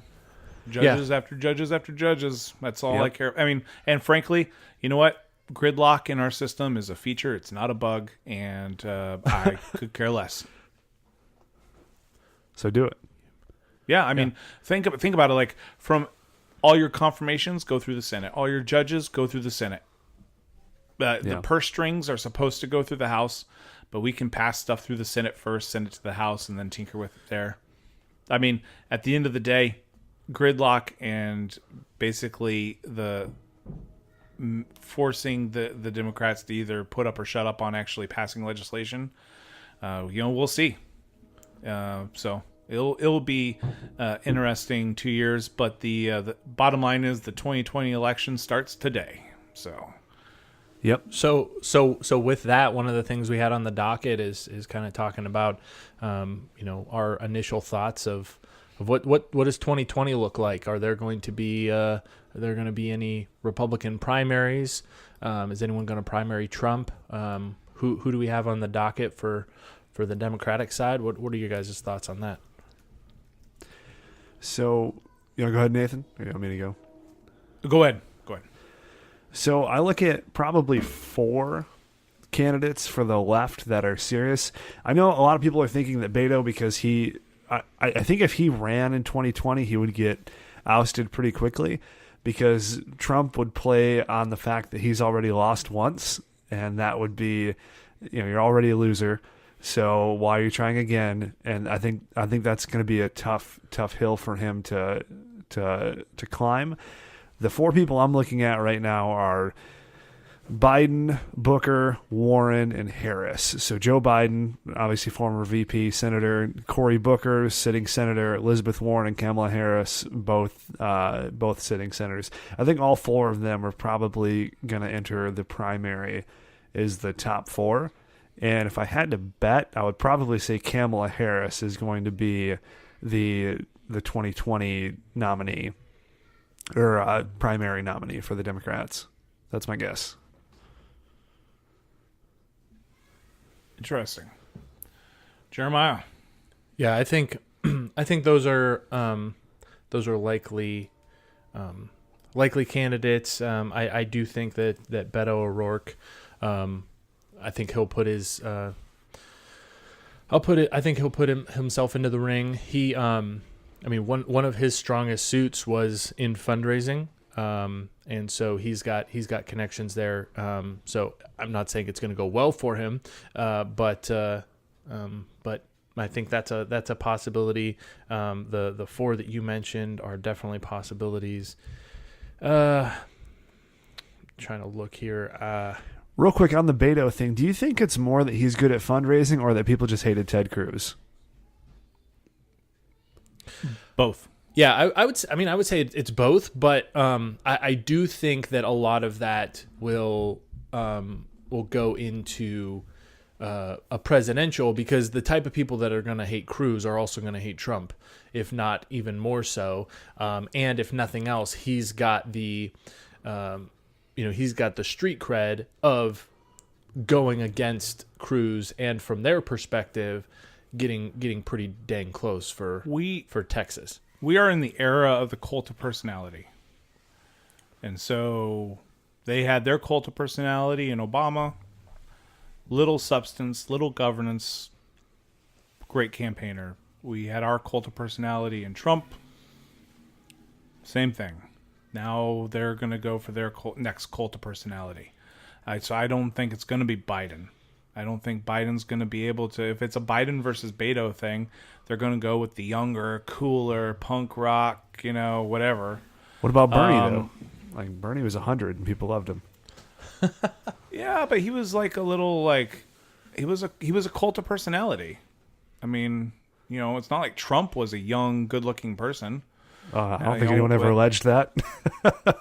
Judges after judges after judges. That's all I care. I mean, and frankly, you know what? Gridlock in our system is a feature. It's not a bug, and I could care less. So do it. Yeah, I mean, think about it. Like from all your confirmations go through the Senate. All your judges go through the Senate. The purse strings are supposed to go through the House, but we can pass stuff through the Senate first, send it to the House, and then tinker with it there. I mean, at the end of the day, gridlock and basically the forcing the Democrats to either put up or shut up on actually passing legislation. We'll see. So it'll be interesting 2 years, but the bottom line is the 2020 election starts today. So. Yep. So with that, one of the things we had on the docket is kind of talking about, our initial thoughts of what does 2020 look like? Are there going to be any Republican primaries? Is anyone going to primary Trump? Who do we have on the docket for the Democratic side? What are your guys' thoughts on that? So, go ahead, Nathan. Or you want me to go? Go ahead. So I look at probably 4 candidates for the left that are serious. I know a lot of people are thinking that Beto, because I think if he ran in 2020, he would get ousted pretty quickly, because Trump would play on the fact that he's already lost once, and that would be, you're already a loser. So why are you trying again? And I think that's going to be a tough hill for him to climb. The 4 people I'm looking at right now are Biden, Booker, Warren, and Harris. So Joe Biden, obviously former VP, Senator Cory Booker, sitting senator, Elizabeth Warren and Kamala Harris, both sitting senators. I think all 4 of them are probably going to enter the primary as the top 4. And if I had to bet, I would probably say Kamala Harris is going to be the 2020 nominee. Or primary nominee for the Democrats. That's my guess. Interesting. Jeremiah. Yeah, I think those are likely candidates. I do think that Beto O'Rourke, I think he'll put his himself into the ring. He one of his strongest suits was in fundraising, and so he's got connections there. So I'm not saying it's going to go well for him, but I think that's a possibility. The 4 that you mentioned are definitely possibilities. Trying to look here. Real quick on the Beto thing, do you think it's more that he's good at fundraising or that people just hated Ted Cruz? Both. Yeah, I would say it's both, but I do think that a lot of that will go into a presidential, because the type of people that are going to hate Cruz are also going to hate Trump, if not even more so. And if nothing else, he's got the street cred of going against Cruz, and from their perspective, getting pretty dang close for Texas. We are in the era of the cult of personality. And so they had their cult of personality in Obama. Little substance, little governance, great campaigner. We had our cult of personality in Trump. Same thing. Now they're going to go for their next cult of personality. So I don't think it's going to be Biden. I don't think Biden's going to be able to, if it's a Biden versus Beto thing, they're going to go with the younger, cooler, punk rock, whatever. What about Bernie, though? Like, Bernie was 100 and people loved him. Yeah, but he was like a little, he was a cult of personality. I mean, it's not like Trump was a young, good-looking person. I don't think anyone ever alleged that.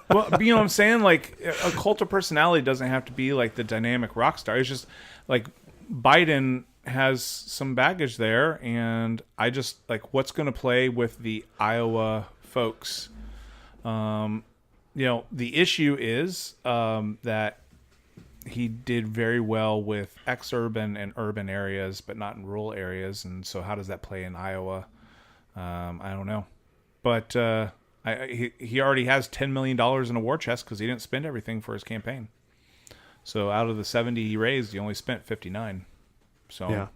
Well, you know what I'm saying? Like, a cult of personality doesn't have to be like the dynamic rock star. It's just like Biden has some baggage there, and I just like what's going to play with the Iowa folks. The issue is that he did very well with exurban and urban areas, but not in rural areas. And so how does that play in Iowa? I don't know. But he already has $10 million in a war chest because he didn't spend everything for his campaign. So out of the 70 he raised, he only spent 59. So,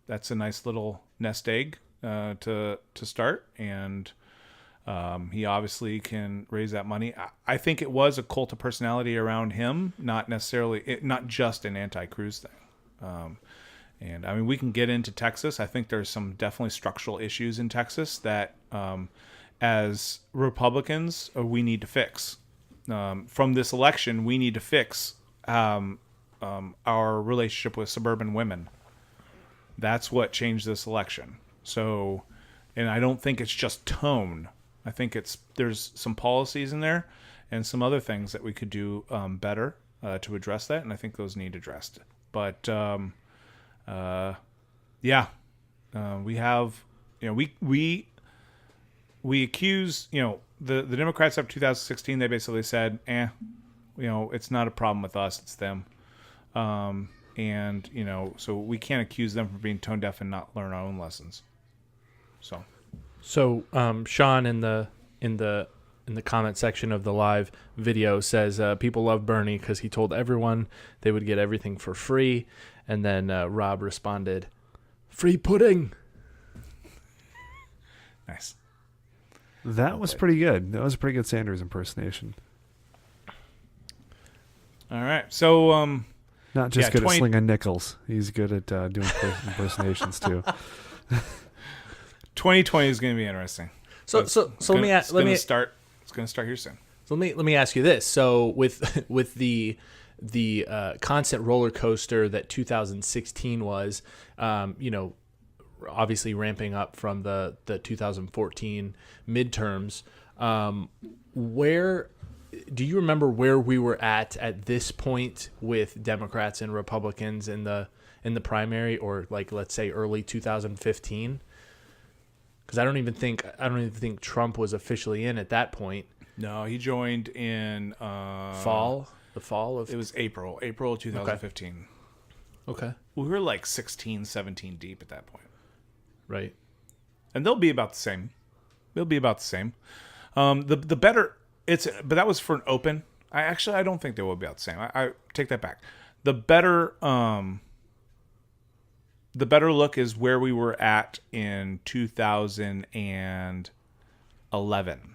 that's a nice little nest egg to start. And he obviously can raise that money. I think it was a cult of personality around him, not just an anti-Cruz thing. And I mean, we can get into Texas. I think there's some definitely structural issues in Texas that, as Republicans, we need to fix. from this election, we need to fix our relationship with suburban women. That's what changed this election. So, and I don't think it's just tone. I think there's some policies in there and some other things that we could do better to address that, and I think those need addressed. But we have, we accuse, the Democrats after 2016. They basically said, it's not a problem with us, it's them. And so we can't accuse them for being tone deaf and not learn our own lessons. So Sean in the comment section of the live video says people love Bernie because he told everyone they would get everything for free, and then Rob responded, "Free pudding." Nice. That was pretty good. That was a pretty good Sanders impersonation. All right. So not just good at slinging nickels. He's good at doing impersonations too. 2020 is going to be interesting. So let me start. It's going to start here soon. So let me ask you this. So with the constant roller coaster that 2016 was, obviously ramping up from the 2014 midterms, where do you remember where we were at this point with Democrats and Republicans in the primary, or like let's say early 2015? Because I don't even think Trump was officially in at that point. No, he joined in the fall of it was April 2015. Okay. We were like 16, 17 deep at that point. Right. And they'll be about the same. The better but that was for an open. I don't think they will be about the same. I take that back. The better look is where we were at in 2011,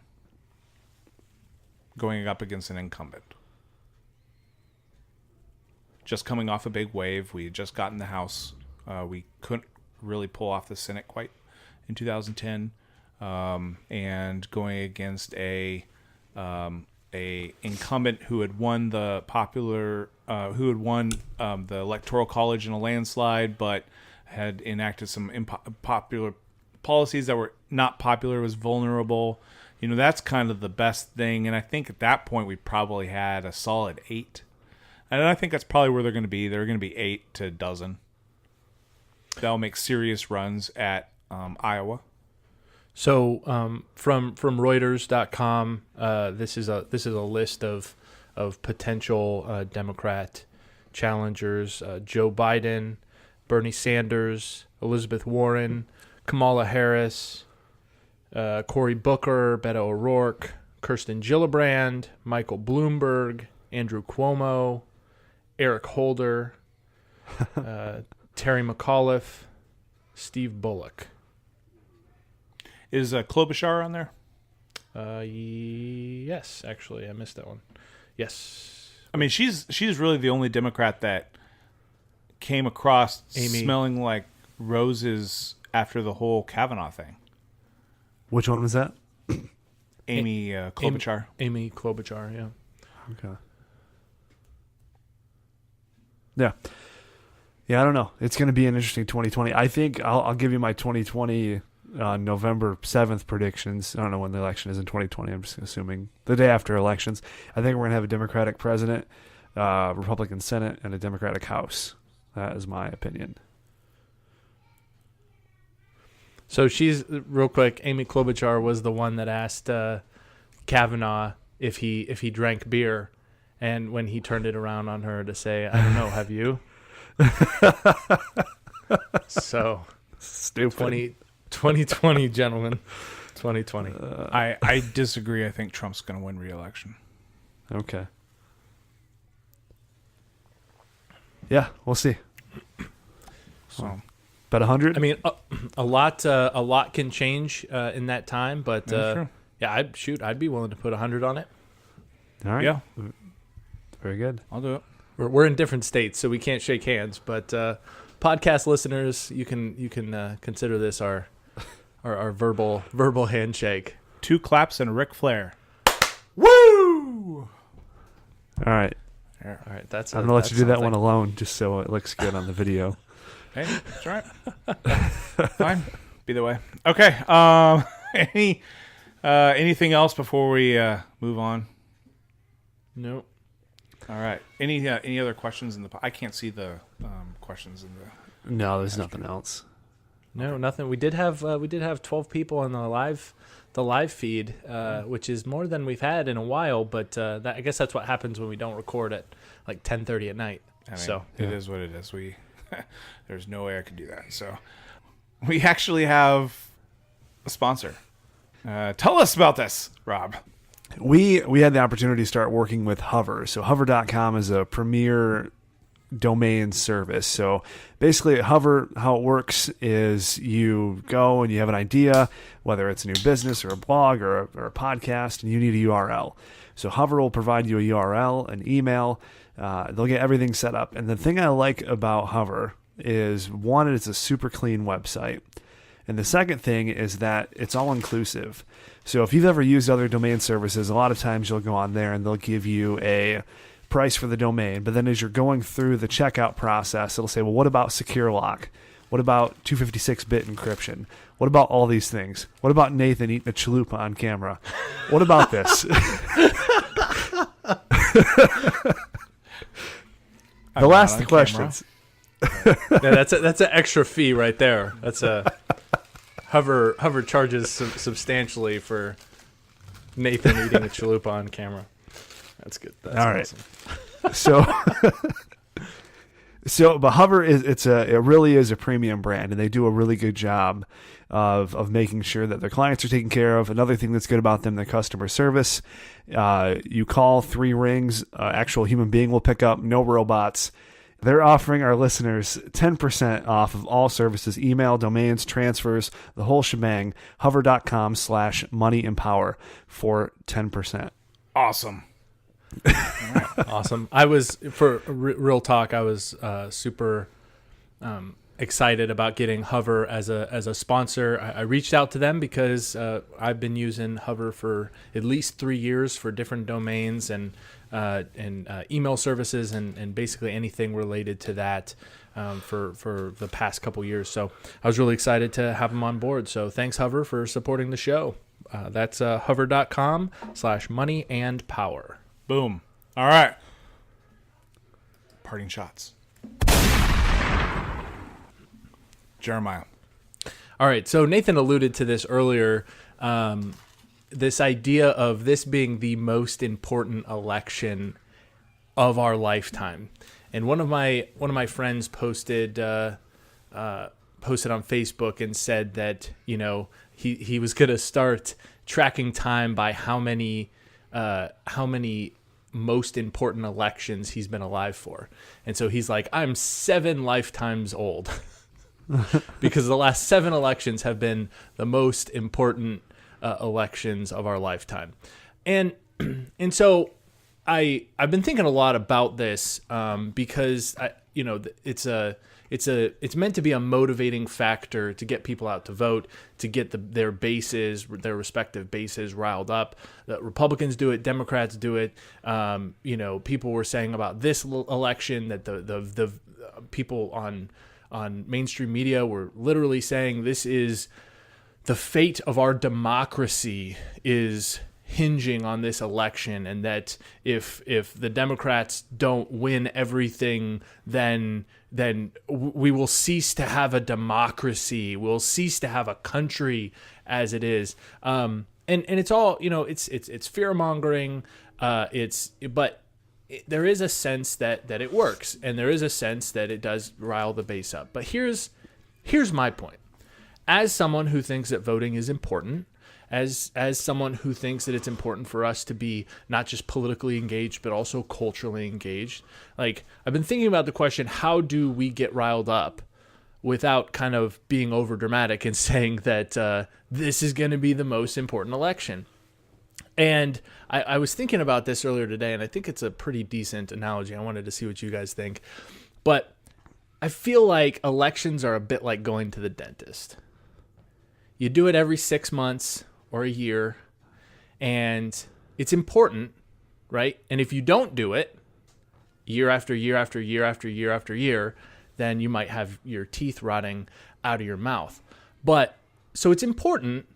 going up against an incumbent. Just coming off a big wave. We had just gotten the House. We couldn't really pull off the Senate quite in 2010, and going against a incumbent who had won the Electoral College in a landslide, but had enacted some unpopular policies that were not popular, was vulnerable. That's kind of the best thing. And I think at that point we probably had a solid 8. And I think that's probably where they're going to be. They're going to be 8 to a dozen. That'll make serious runs at Iowa. So from Reuters.com, this is a list of potential Democrat challengers: Joe Biden, Bernie Sanders, Elizabeth Warren, Kamala Harris, Cory Booker, Beto O'Rourke, Kirsten Gillibrand, Michael Bloomberg, Andrew Cuomo, Eric Holder, Terry McAuliffe, Steve Bullock. Is Klobuchar on there? Yes, actually, I missed that one. Yes. I mean, she's really the only Democrat that came across smelling like roses after the whole Kavanaugh thing. Which one was that? Amy Klobuchar. Amy Klobuchar, yeah. Okay. Yeah. Yeah, I don't know. It's going to be an interesting 2020. I think I'll give you my 2020 November 7th predictions. I don't know when the election is in 2020. I'm just assuming the day after elections. I think we're going to have a Democratic president, Republican Senate, and a Democratic House. That is my opinion. So she's, real quick, Amy Klobuchar was the one that asked Kavanaugh if he drank beer, and when he turned it around on her to say, I don't know, have you? So, stupid. 2020, gentlemen. 2020. I disagree. I think Trump's going to win re-election. Okay. Yeah, we'll see. So, bet 100. I mean, a lot can change in that time, but yeah, I'd be willing to put 100 on it. All right. Yeah. Very good. I'll do it. We're in different states, so we can't shake hands. But podcast listeners, you can consider this our verbal handshake. 2 claps and a Ric Flair. Woo! All right. All right, that's. I'm gonna let you do that one alone, just so it looks good on the video. Hey, that's all right. Fine. Be the way. Okay. Anything else before we move on? Nope. All right. Any other questions in the? I can't see the questions in the. No, there's nothing else. No, nothing. We did have 12 people on the live feed, which is more than we've had in a while. But I guess that's what happens when we don't record at like 10:30 at night. I mean, so it is what it is. There's no way I could do that. So we actually have a sponsor. Tell us about this, Rob. We had the opportunity to start working with Hover. So Hover.com is a premier domain service. So basically at Hover, how it works is you go and you have an idea, whether it's a new business or a blog or a podcast, and you need a URL. So Hover will provide you a URL, an email. They'll get everything set up. And the thing I like about Hover is, one, it's a super clean website. And the second thing is that it's all inclusive. So if you've ever used other domain services, a lot of times you'll go on there and they'll give you a price for the domain. But then as you're going through the checkout process, it'll say, well, what about secure lock? What about 256-bit encryption? What about all these things? What about Nathan eating a chalupa on camera? What about this? They'll ask the questions. Yeah, that's an extra fee right there. That's a Hover charges substantially for Nathan eating a chalupa on camera. That's good. That's all right. Awesome. But Hover it really is a premium brand, and they do a really good job of making sure that their clients are taken care of. Another thing that's good about them, their customer service. You call, 3 rings, actual human being will pick up, no robots. They're offering our listeners 10% off of all services, email, domains, transfers, the whole shebang. Hover.com/moneyempower for 10%. Awesome. Awesome. I was, for real talk, I was super excited about getting Hover as a sponsor. I reached out to them because I've been using Hover for at least 3 years for different domains and email services and basically anything related to that for the past couple years. So I was really excited to have them on board. So thanks, Hover, for supporting the show. That's hover.com/moneyandpower. Boom. All right. Parting shots. Jeremiah. All right. So Nathan alluded to this earlier. This idea of this being the most important election of our lifetime. And one of my friends posted on Facebook and said that, you know, he was going to start tracking time by how many most important elections he's been alive for. And so he's like, I'm 7 lifetimes old because the last 7 elections have been the most important elections of our lifetime. And so I've been thinking a lot about this because it's meant to be a motivating factor to get people out to vote, to get their respective bases riled up. The Republicans do it, Democrats do it. People were saying about this election that the people on mainstream media were literally saying this is the fate of our democracy is hinging on this election, and that if the Democrats don't win everything, then we will cease to have a democracy. We'll cease to have a country as it is. And it's all, it's fear mongering. But there is a sense that it works, and there is a sense that it does rile the base up. But here's my point. As someone who thinks that voting is important, as someone who thinks that it's important for us to be not just politically engaged, but also culturally engaged, like, I've been thinking about the question, how do we get riled up without kind of being over dramatic and saying that this is going to be the most important election? And I was thinking about this earlier today, and I think it's a pretty decent analogy. I wanted to see what you guys think. But I feel like elections are a bit like going to the dentist. You do it every 6 months or a year, and it's important, right? And if you don't do it year after year after year after year after year, then you might have your teeth rotting out of your mouth. But so it's important,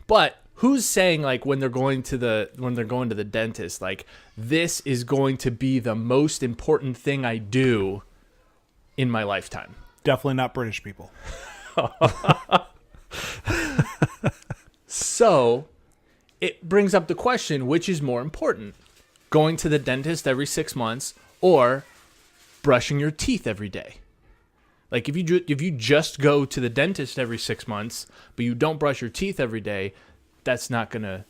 but who's saying like when they're going to the dentist, like this is going to be the most important thing I do in my lifetime? Definitely not British people. So it brings up the question, which is more important? Going to the dentist every 6 months or brushing your teeth every day? Like if you just go to the dentist every 6 months, but you don't brush your teeth every day, it's not gonna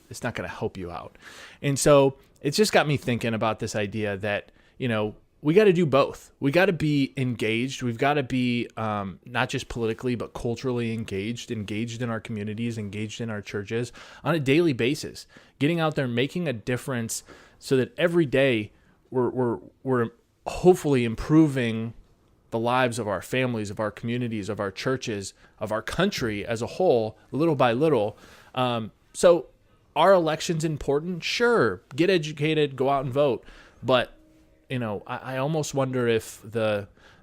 help you out. And so it's just got me thinking about this idea that, you know, we got to do both. We got to be engaged. We've got to be not just politically, but culturally engaged in our communities, engaged in our churches on a daily basis, getting out there, making a difference so that every day we're hopefully improving the lives of our families, of our communities, of our churches, of our country as a whole, little by little. So are elections important? Sure. Get educated, go out and vote. But, you know, I almost wonder if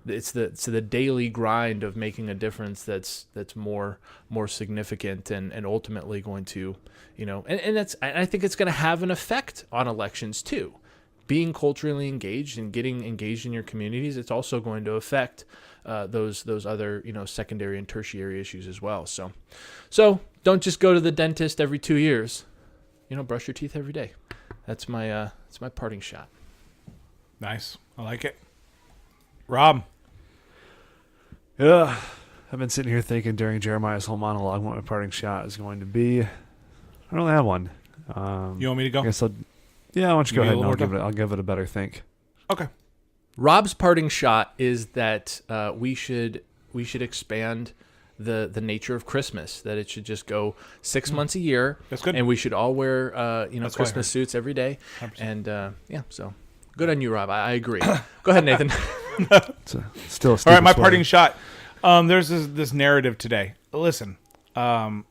it's the daily grind of making a difference that's more significant and ultimately going to, you know, and I think it's going to have an effect on elections too. Being culturally engaged and getting engaged in your communities, it's also going to affect those other, you know, secondary and tertiary issues as well. So don't just go to the dentist every 2 years. You know, brush your teeth every day. That's my parting shot. Nice. I like it. Rob. Yeah, I've been sitting here thinking during Jeremiah's whole monologue what my parting shot is going to be. I don't really have one. You want me to go? I guess why don't you go ahead and I'll give it a better think. Okay. Rob's parting shot is that we should expand the nature of Christmas, that it should just go 6 months a year. That's good. And we should all wear That's Christmas suits every day. 100%. And so good on you, Rob. I agree. Go ahead, Nathan. Still All right, my parting shot. There's this narrative today. Listen, the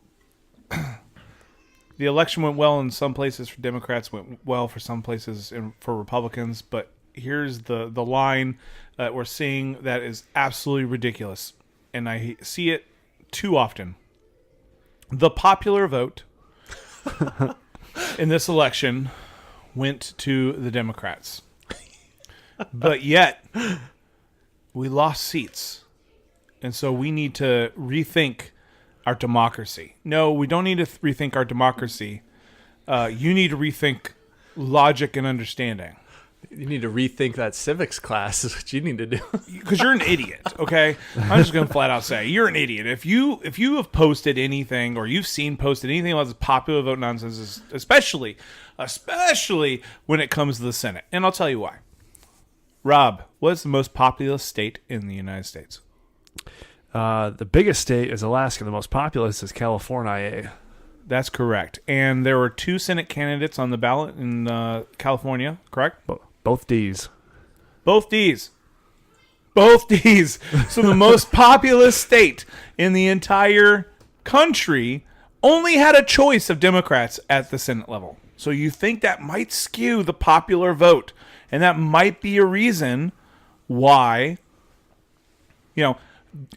election went well in some places for Democrats, went well for some places for Republicans, but here's the line that we're seeing that is absolutely ridiculous, and I see it too often. The popular vote in this election went to the Democrats, but yet we lost seats, and so we need to rethink our democracy. No, we don't need to rethink our democracy. You need to rethink logic and understanding. You need to rethink that civics class is what you need to do. Because you're an idiot, okay? I'm just going to flat out say, you're an idiot. If you have posted anything or you've seen posted anything about this popular vote nonsense, especially when it comes to the Senate. And I'll tell you why. Rob, what is the most populous state in the United States? The biggest state is Alaska. The most populous is California. That's correct. And there were 2 Senate candidates on the ballot in California, correct? Both D's. Both D's. Both D's. So the most populous state in the entire country only had a choice of Democrats at the Senate level. So you think that might skew the popular vote. And that might be a reason why, you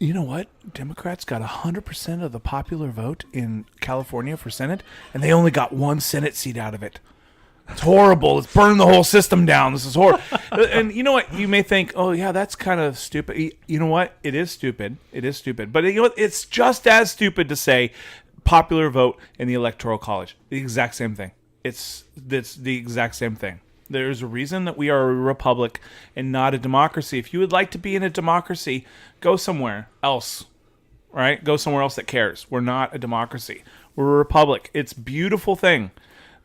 know what? Democrats got 100% of the popular vote in California for Senate, and they only got 1 Senate seat out of it. It's horrible. It's burning the whole system down. This is horrible. And you know what? You may think, oh, yeah, that's kind of stupid. You know what? It is stupid. It is stupid. But you know what? It's just as stupid to say popular vote in the Electoral College. The exact same thing. It's the exact same thing. There's a reason that we are a republic and not a democracy. If you would like to be in a democracy, go somewhere else, right? Go somewhere else that cares. We're not a democracy. We're a republic. It's a beautiful thing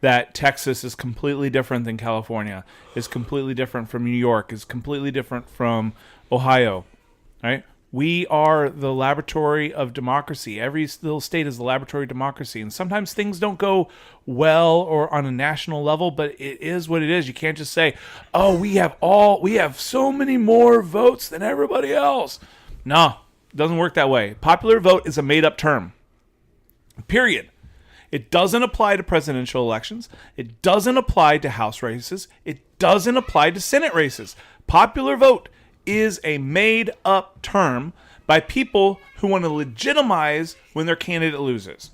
that Texas is completely different than California, is completely different from New York, is completely different from Ohio, right? We are the laboratory of democracy. Every little state is the laboratory of democracy. And sometimes things don't go well or on a national level, but it is what it is. You can't just say, oh, we have so many more votes than everybody else. No, it doesn't work that way. Popular vote is a made-up term, period. It doesn't apply to presidential elections. It doesn't apply to House races. It doesn't apply to Senate races. Popular vote is a made-up term by people who want to legitimize when their candidate loses.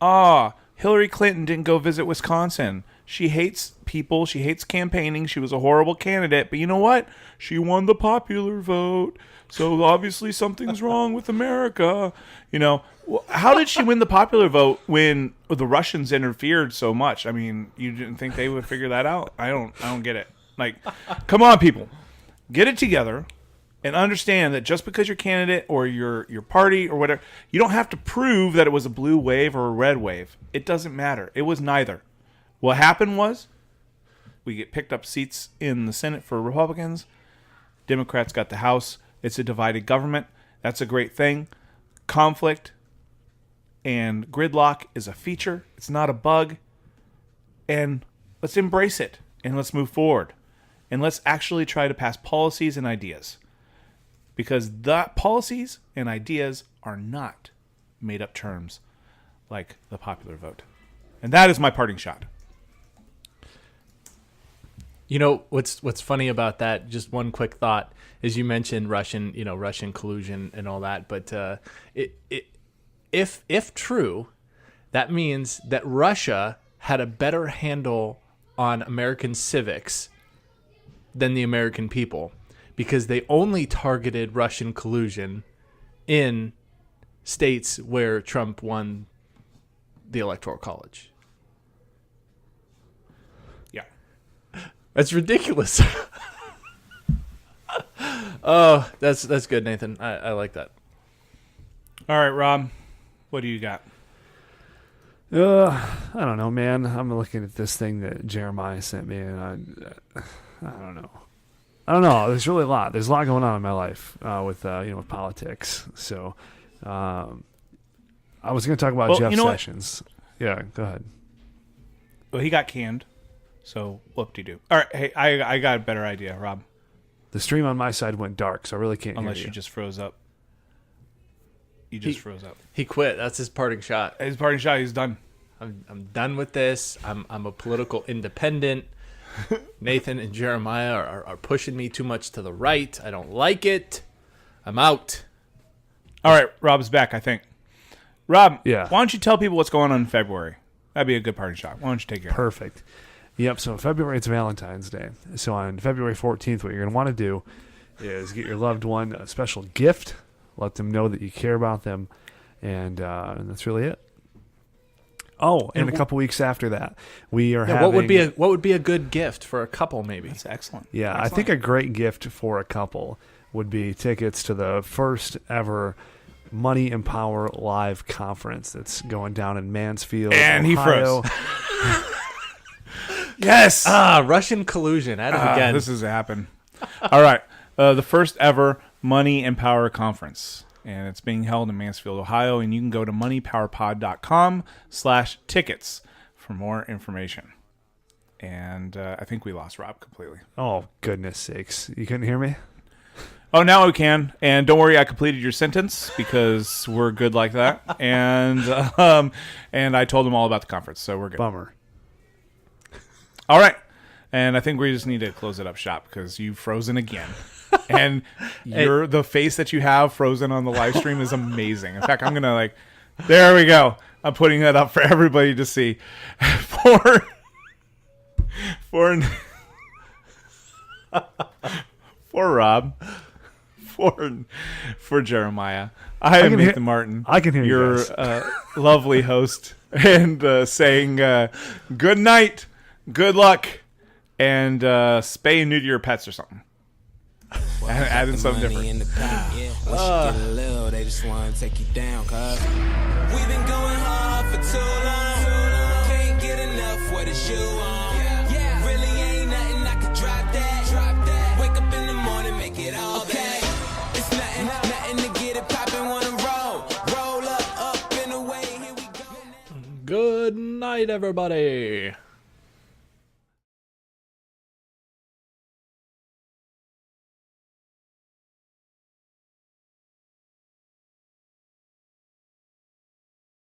Hillary Clinton didn't go visit Wisconsin. She hates people. She hates campaigning. She was a horrible candidate. But you know what? She won the popular vote. So obviously something's wrong with America. You know, how did she win the popular vote when the Russians interfered so much? I mean, you didn't think they would figure that out? I don't get it. Like, come on, people. Get it together and understand that just because your candidate or your party or whatever, you don't have to prove that it was a blue wave or a red wave. It doesn't matter. It was neither. What happened was we get picked up seats in the Senate for Republicans. Democrats got the House. It's a divided government. That's a great thing. Conflict and gridlock is a feature. It's not a bug. And let's embrace it. And let's move forward. And let's actually try to pass policies and ideas. Because the policies and ideas are not made up terms like the popular vote. And that is my parting shot. You know what's funny about that? Just one quick thought is you mentioned Russian collusion and all that, but if true, that means that Russia had a better handle on American civics than the American people, because they only targeted Russian collusion in states where Trump won the Electoral College. Yeah. That's ridiculous. Oh, that's good, Nathan. I like that. All right, Rob, what do you got? I don't know, man. I'm looking at this thing that Jeremiah sent me, and I don't know. There's really a lot. There's a lot going on in my life with with politics. So, I was going to talk about Jeff Sessions. Yeah, go ahead. Well, he got canned, so whoop-de-doo. All right, hey, I got a better idea, Rob. The stream on my side went dark, so I really can't hear you. Unless you just froze up. You just froze up. He quit. That's his parting shot. His parting shot. He's done. I'm done with this. I'm a political independent. Nathan and Jeremiah are pushing me too much to the right. I don't like it. I'm out. All right, Rob's back, I think. Rob, yeah. Why don't you tell people what's going on in February? That'd be a good parting shot. Why don't you take care of it? Perfect. Yep, so in February, it's Valentine's Day. So on February 14th, what you're going to want to do is get your loved one a special gift, let them know that you care about them, and that's really it. Oh, and a couple weeks after that, we are having... What would be a good gift for a couple, maybe? That's excellent. Yeah, excellent. I think a great gift for a couple would be tickets to the first ever Money and Power live conference that's going down in Mansfield, and Ohio. He froze. Yes. Russian collusion. At it again. This has happened. All right. The first ever Money and Power conference. And it's being held in Mansfield, Ohio. And you can go to moneypowerpod.com/tickets for more information. And I think we lost Rob completely. Oh, goodness sakes. You couldn't hear me? Oh, now we can. And don't worry, I completed your sentence because we're good like that. And I told him all about the conference, so we're good. Bummer. All right. And I think we just need to close it up shop because you've frozen again. And the face that you have frozen on the live stream is amazing. In fact, I'm going to there we go. I'm putting that up for everybody to see. For Rob. For Jeremiah. I am Nathan Martin. I can hear your lovely host. And saying good night, good luck, and spay and neuter your pets or something. Add in something different. Once you get a little, they just want to take you down, cuz we've been going hard for too long. Can't get enough with a shoe on. Really ain't nothing I could drop that. Wake up in the morning, make it all day. It's nothing to get it poppin', wanna roll up and away. Here we go. Good night, everybody.